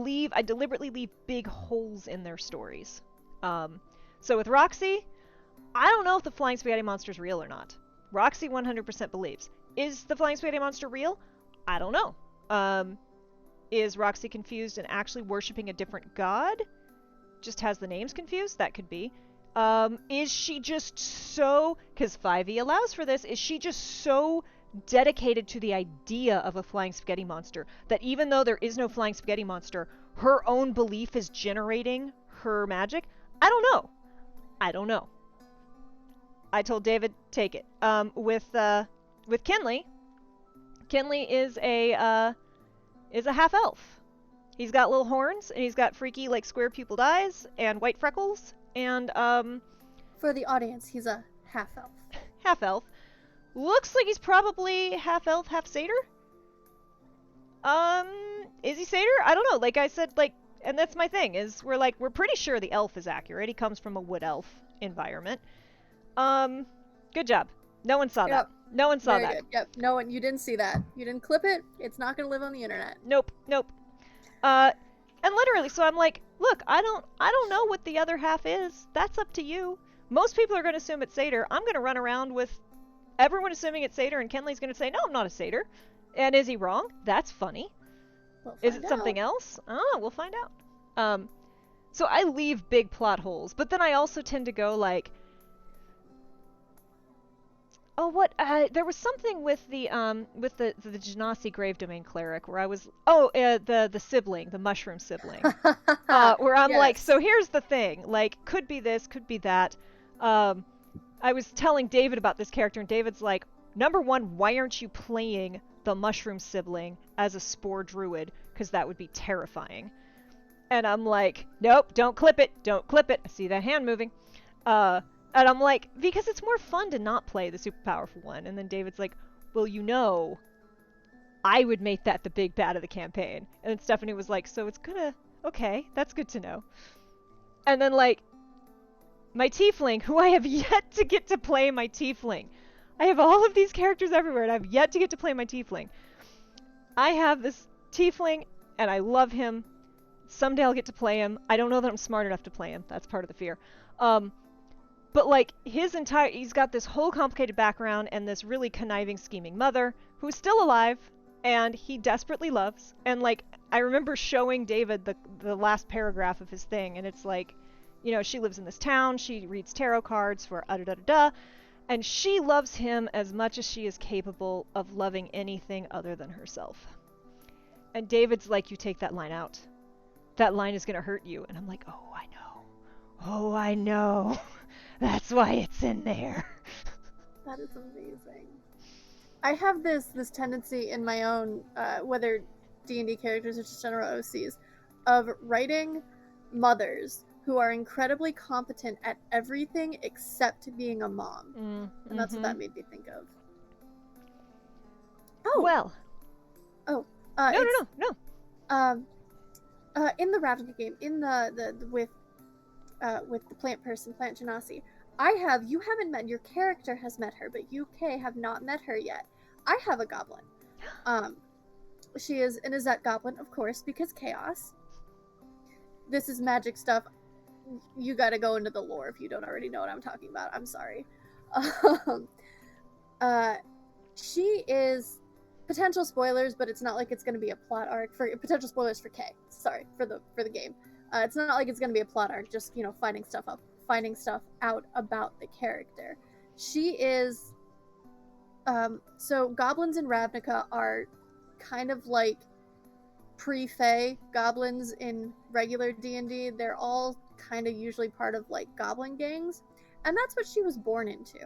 deliberately leave big holes in their stories. So with Roxy, I don't know if the flying spaghetti monster is real or not. Roxy 100% believes. Is the flying spaghetti monster real? I don't know. Is Roxy confused and actually worshipping a different god? Just has the names confused? That could be. Is she just so, because 5e allows for this, is she just so dedicated to the idea of a flying spaghetti monster that even though there is no flying spaghetti monster, her own belief is generating her magic? I don't know. I told David, take it. With Kinley is a half elf. He's got little horns and he's got freaky like square pupiled eyes and white freckles. And, for the audience, he's a half-elf. Half-elf. Looks like he's probably half-elf, half-satyr? Is he satyr? I don't know. Like I said, and that's my thing, is we're pretty sure the elf is accurate. He comes from a wood elf environment. Good job. No one saw that. No one saw Very that. Good. Yep, no one, you didn't see that. You didn't clip it, it's not gonna live on the internet. Nope. And literally, so I'm like, look, I don't know what the other half is. That's up to you. Most people are going to assume it's satyr. I'm going to run around with everyone assuming it's satyr, and Kenley's going to say, no, I'm not a satyr. And is he wrong? That's funny. Is it something else? Oh, we'll find out. So I leave big plot holes, but then I also tend to go like, oh, what? There was something with the Genasi Grave Domain Cleric where I was... Oh, the sibling, the mushroom sibling. Where I'm like, so here's the thing. Like, could be this, could be that. I was telling David about this character, and David's like, number one, why aren't you playing the mushroom sibling as a spore druid? Because that would be terrifying. And I'm like, nope, don't clip it. Don't clip it. I see that hand moving. And I'm like, because it's more fun to not play the super powerful one. And then David's like, well, I would make that the big bad of the campaign. And then Stephanie was like, so it's gonna, okay, that's good to know. And then like, my tiefling, who I have yet to get to play my tiefling. I have all of these characters everywhere, and I've yet to get to play my tiefling. I have this tiefling, and I love him. Someday I'll get to play him. I don't know that I'm smart enough to play him. That's part of the fear. But like he's got this whole complicated background and this really conniving, scheming mother who's still alive and he desperately loves. And like, I remember showing David the last paragraph of his thing, and it's like, she lives in this town, she reads tarot cards for and she loves him as much as she is capable of loving anything other than herself. And David's like, you take that line out. That line is gonna hurt you. And I'm like, oh, I know. Oh, I know. That's why it's in there. That is amazing. I have this tendency in my own, whether D&D characters or just general OCs, of writing mothers who are incredibly competent at everything except being a mom. And that's what that made me think of. Oh! Well. Oh. No. in the Ravnica game, in the with the plant person, Plant Genasi, you haven't met, your character has met her, but you, Kay, have not met her yet. I have a goblin. She is an Azet goblin, of course, because chaos. This is magic stuff. You gotta go into the lore if you don't already know what I'm talking about. I'm sorry. She is, potential spoilers, but it's not like it's gonna be a plot arc for potential spoilers for Kay. Sorry, for the game. It's not like it's gonna be a plot arc, just, you know, finding stuff out about the character. She is so goblins in Ravnica are kind of like pre-Fey goblins in regular D&D. They're all kind of usually part of like goblin gangs, and that's what she was born into.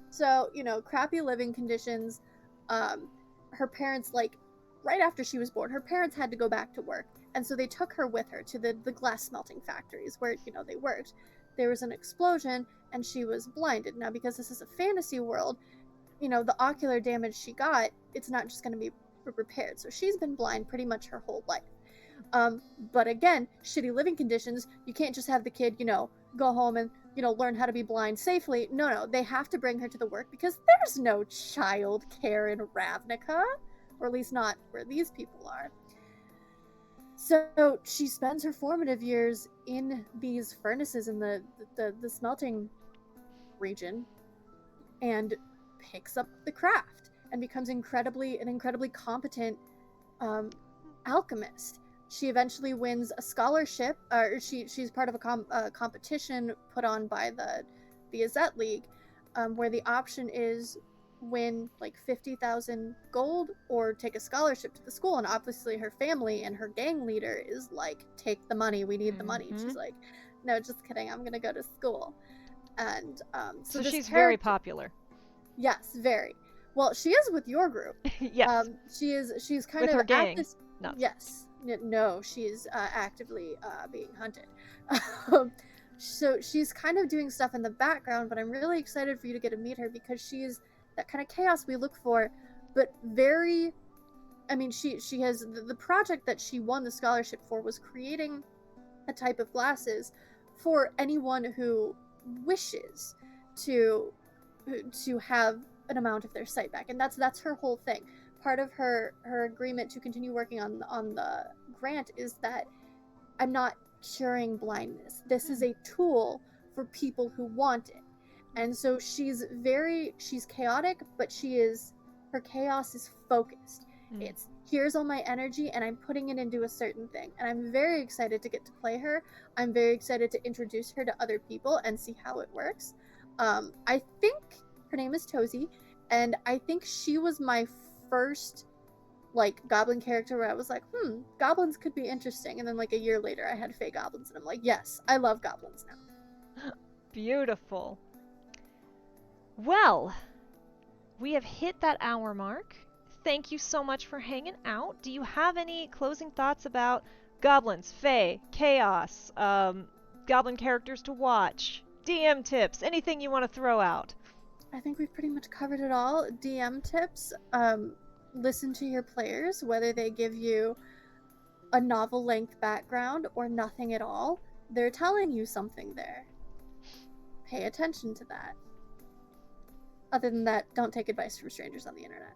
So, you know, crappy living conditions. Her parents, like, right after she was born, her parents had to go back to work, and so they took her with her to the glass smelting factories where, you know, they worked. There was an explosion and she was blinded. Now, because this is a fantasy world, you know, the ocular damage she got, it's not just going to be repaired. So she's been blind pretty much her whole life. But again, shitty living conditions. You can't just have the kid, you know, go home and, you know, learn how to be blind safely. No, they have to bring her to the work because there's no child care in Ravnica, or at least not where these people are. So she spends her formative years in these furnaces in the smelting region, and picks up the craft and becomes an incredibly competent alchemist. She eventually wins a scholarship, or she's part of a competition put on by the Azet League, where the option is win like 50,000 gold or take a scholarship to the school. And obviously her family and her gang leader is like, take the money, we need the money. She's like, no, just kidding, I'm gonna go to school. And so she's very popular. Yes, very well. She is with your group. Yes, she's kind with of her gang. This... No. Yes, no, she's actively being hunted. So she's kind of doing stuff in the background, but I'm really excited for you to get to meet her because she's that kind of chaos we look for, but very, I mean, she has, the project that she won the scholarship for was creating a type of glasses for anyone who wishes to have an amount of their sight back, and that's her whole thing. Part of her agreement to continue working on the grant is that I'm not curing blindness. This is a tool for people who want it. And so she's chaotic, but her chaos is focused. It's, here's all my energy and I'm putting it into a certain thing. And I'm very excited to get to play her. I'm very excited to introduce her to other people and see how it works. I think her name is Tozy, and I think she was my first like goblin character where I was like, goblins could be interesting. And then like a year later I had Fey goblins and I'm like, yes, I love goblins now. Beautiful. Well, we have hit that hour mark. Thank you so much for hanging out. Do you have any closing thoughts about goblins, Fey, chaos, goblin characters to watch, DM tips, anything you want to throw out? I think we've pretty much covered it all. DM tips, listen to your players, whether they give you a novel-length background or nothing at all. They're telling you something there. Pay attention to that. Other than that, don't take advice from strangers on the internet.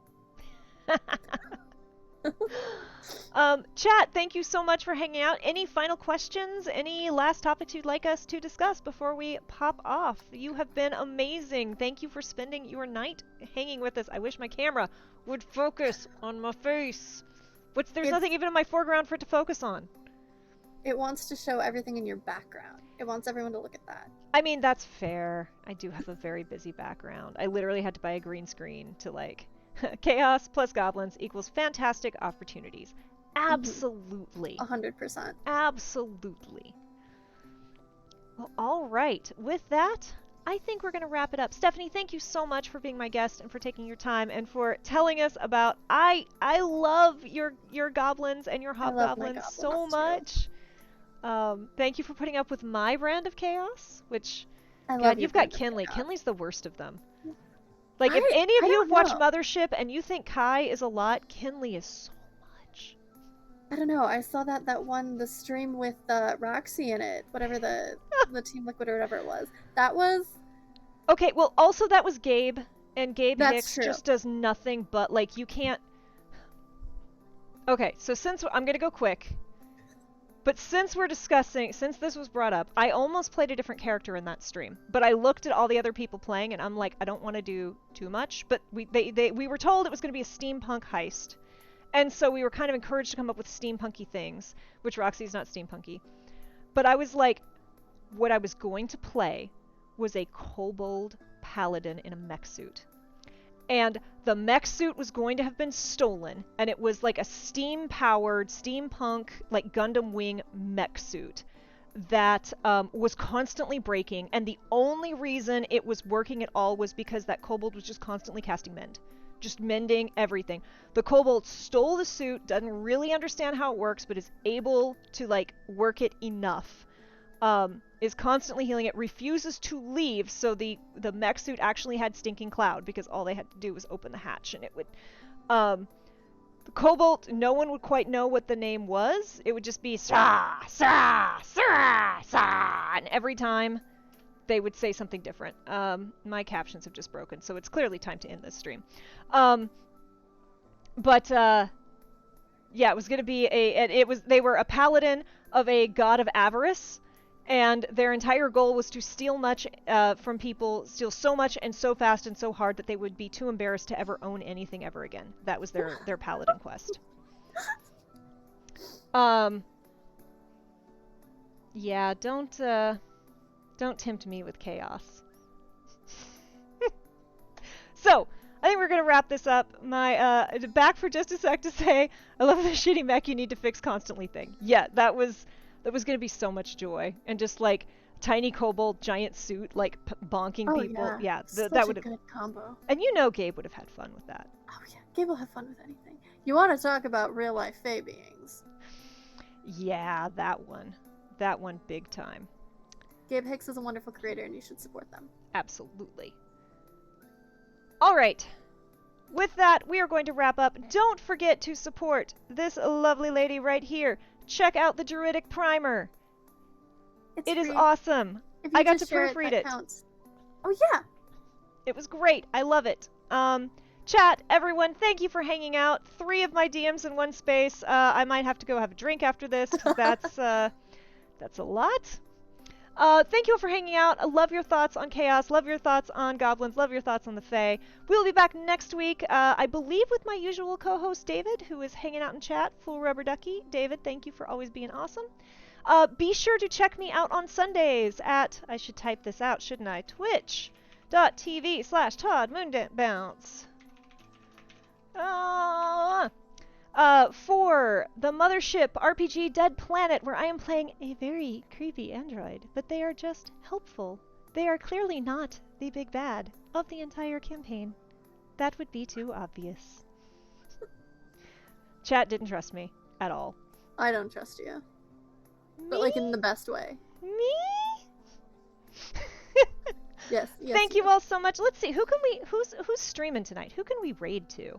Chat, thank you so much for hanging out. Any final questions? Any last topics you'd like us to discuss before we pop off? You have been amazing. Thank you for spending your night hanging with us. I wish my camera would focus on my face. There's nothing even in my foreground for it to focus on. It wants to show everything in your background. It wants everyone to look at that. I mean, that's fair. I do have a very busy background. I literally had to buy a green screen to like chaos plus goblins equals fantastic opportunities. Absolutely. 100%. Absolutely. Well, all right. With that, I think we're going to wrap it up. Stephanie, thank you so much for being my guest and for taking your time and for telling us about... I love your goblins and your hobgoblins so much. Thank you for putting up with my brand of chaos, which... God, you've got Kinley. Kinley's the worst of them. Like, if any of you have watched Mothership and you think Kai is a lot, Kinley is so much. I don't know. I saw the stream with Roxy in it, whatever the Team Liquid or whatever it was. That was Okay, well, also that was Gabe, and Gabe That's Hicks true. just does nothing but, like, you can't... Okay, so since... I'm gonna go quick. But since this was brought up, I almost played a different character in that stream. But I looked at all the other people playing, and I'm like, I don't want to do too much. But we were told it was going to be a steampunk heist. And so we were kind of encouraged to come up with steampunky things, which Roxy's not steampunky. But I was like, what I was going to play was a kobold paladin in a mech suit. And the mech suit was going to have been stolen, and it was like a steam-powered, steampunk, like Gundam Wing mech suit that was constantly breaking, and the only reason it was working at all was because that kobold was just constantly casting mend. Just mending everything. The kobold stole the suit, doesn't really understand how it works, but is able to, like, work it enough. Is constantly healing it, refuses to leave, so the mech suit actually had Stinking Cloud, because all they had to do was open the hatch, and it would... the Kobold, no one would quite know what the name was. It would just be Sra, Sra, Sra, Sra, and every time they would say something different. My captions have just broken, so it's clearly time to end this stream. Yeah, it was gonna be they were a paladin of a god of avarice, and their entire goal was to steal much from people, steal so much and so fast and so hard that they would be too embarrassed to ever own anything ever again. That was their paladin quest. Yeah, don't tempt me with chaos. So, I think we're gonna wrap this up. My back for just a sec to say, I love the shitty mech you need to fix constantly thing. Yeah, that was gonna be so much joy, and just like tiny kobold giant suit like bonking people. Yeah, that would have good combo. And Gabe would have had fun with that. Oh yeah, Gabe will have fun with anything. You want to talk about real life Fey beings? Yeah, that one big time. Gabe Hicks is a wonderful creator, and you should support them. Absolutely. All right. With that, we are going to wrap up. Don't forget to support this lovely lady right here. Check out the Druidic Primer. It is awesome. I got to proofread it. Counts. Oh yeah. It was great. I love it. Chat, everyone, thank you for hanging out. 3 of my DMs in one space. I might have to go have a drink after this, because that's a lot. Thank you all for hanging out. I love your thoughts on Chaos, love your thoughts on Goblins, love your thoughts on the Fae. We'll be back next week, I believe with my usual co-host David, who is hanging out in chat, Full Rubber Ducky. David, thank you for always being awesome. Be sure to check me out on Sundays at, I should type this out, shouldn't I? Twitch.tv/ToddMoonbounce. For the Mothership RPG Dead Planet, where I am playing a very creepy android, but they are just helpful. They are clearly not the big bad of the entire campaign. That would be too obvious. Chat didn't trust me at all. I don't trust you. Me? But like in the best way. Me? Yes. Thank you all so much. Let's see, who's streaming tonight? Who can we raid to?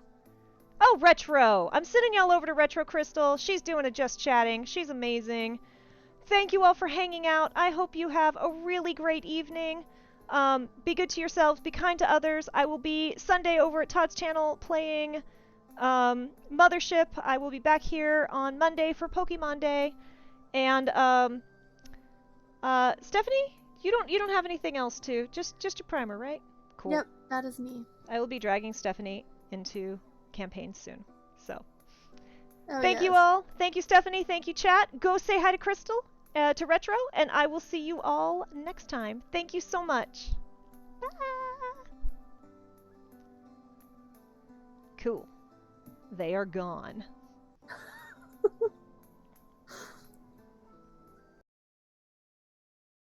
Oh, Retro! I'm sending y'all over to Retro Crystal. She's doing a Just Chatting. She's amazing. Thank you all for hanging out. I hope you have a really great evening. Be good to yourselves. Be kind to others. I will be Sunday over at Todd's channel playing Mothership. I will be back here on Monday for Pokemon Day. And Stephanie, you don't have anything else to just your primer, right? Cool. Yep, that is me. I will be dragging Stephanie into campaigns soon. So Thank you all. Thank you, Stephanie. Thank you, chat. Go say hi to Crystal, to Retro, and I will see you all next time. Thank you so much. Bye. Cool. They are gone.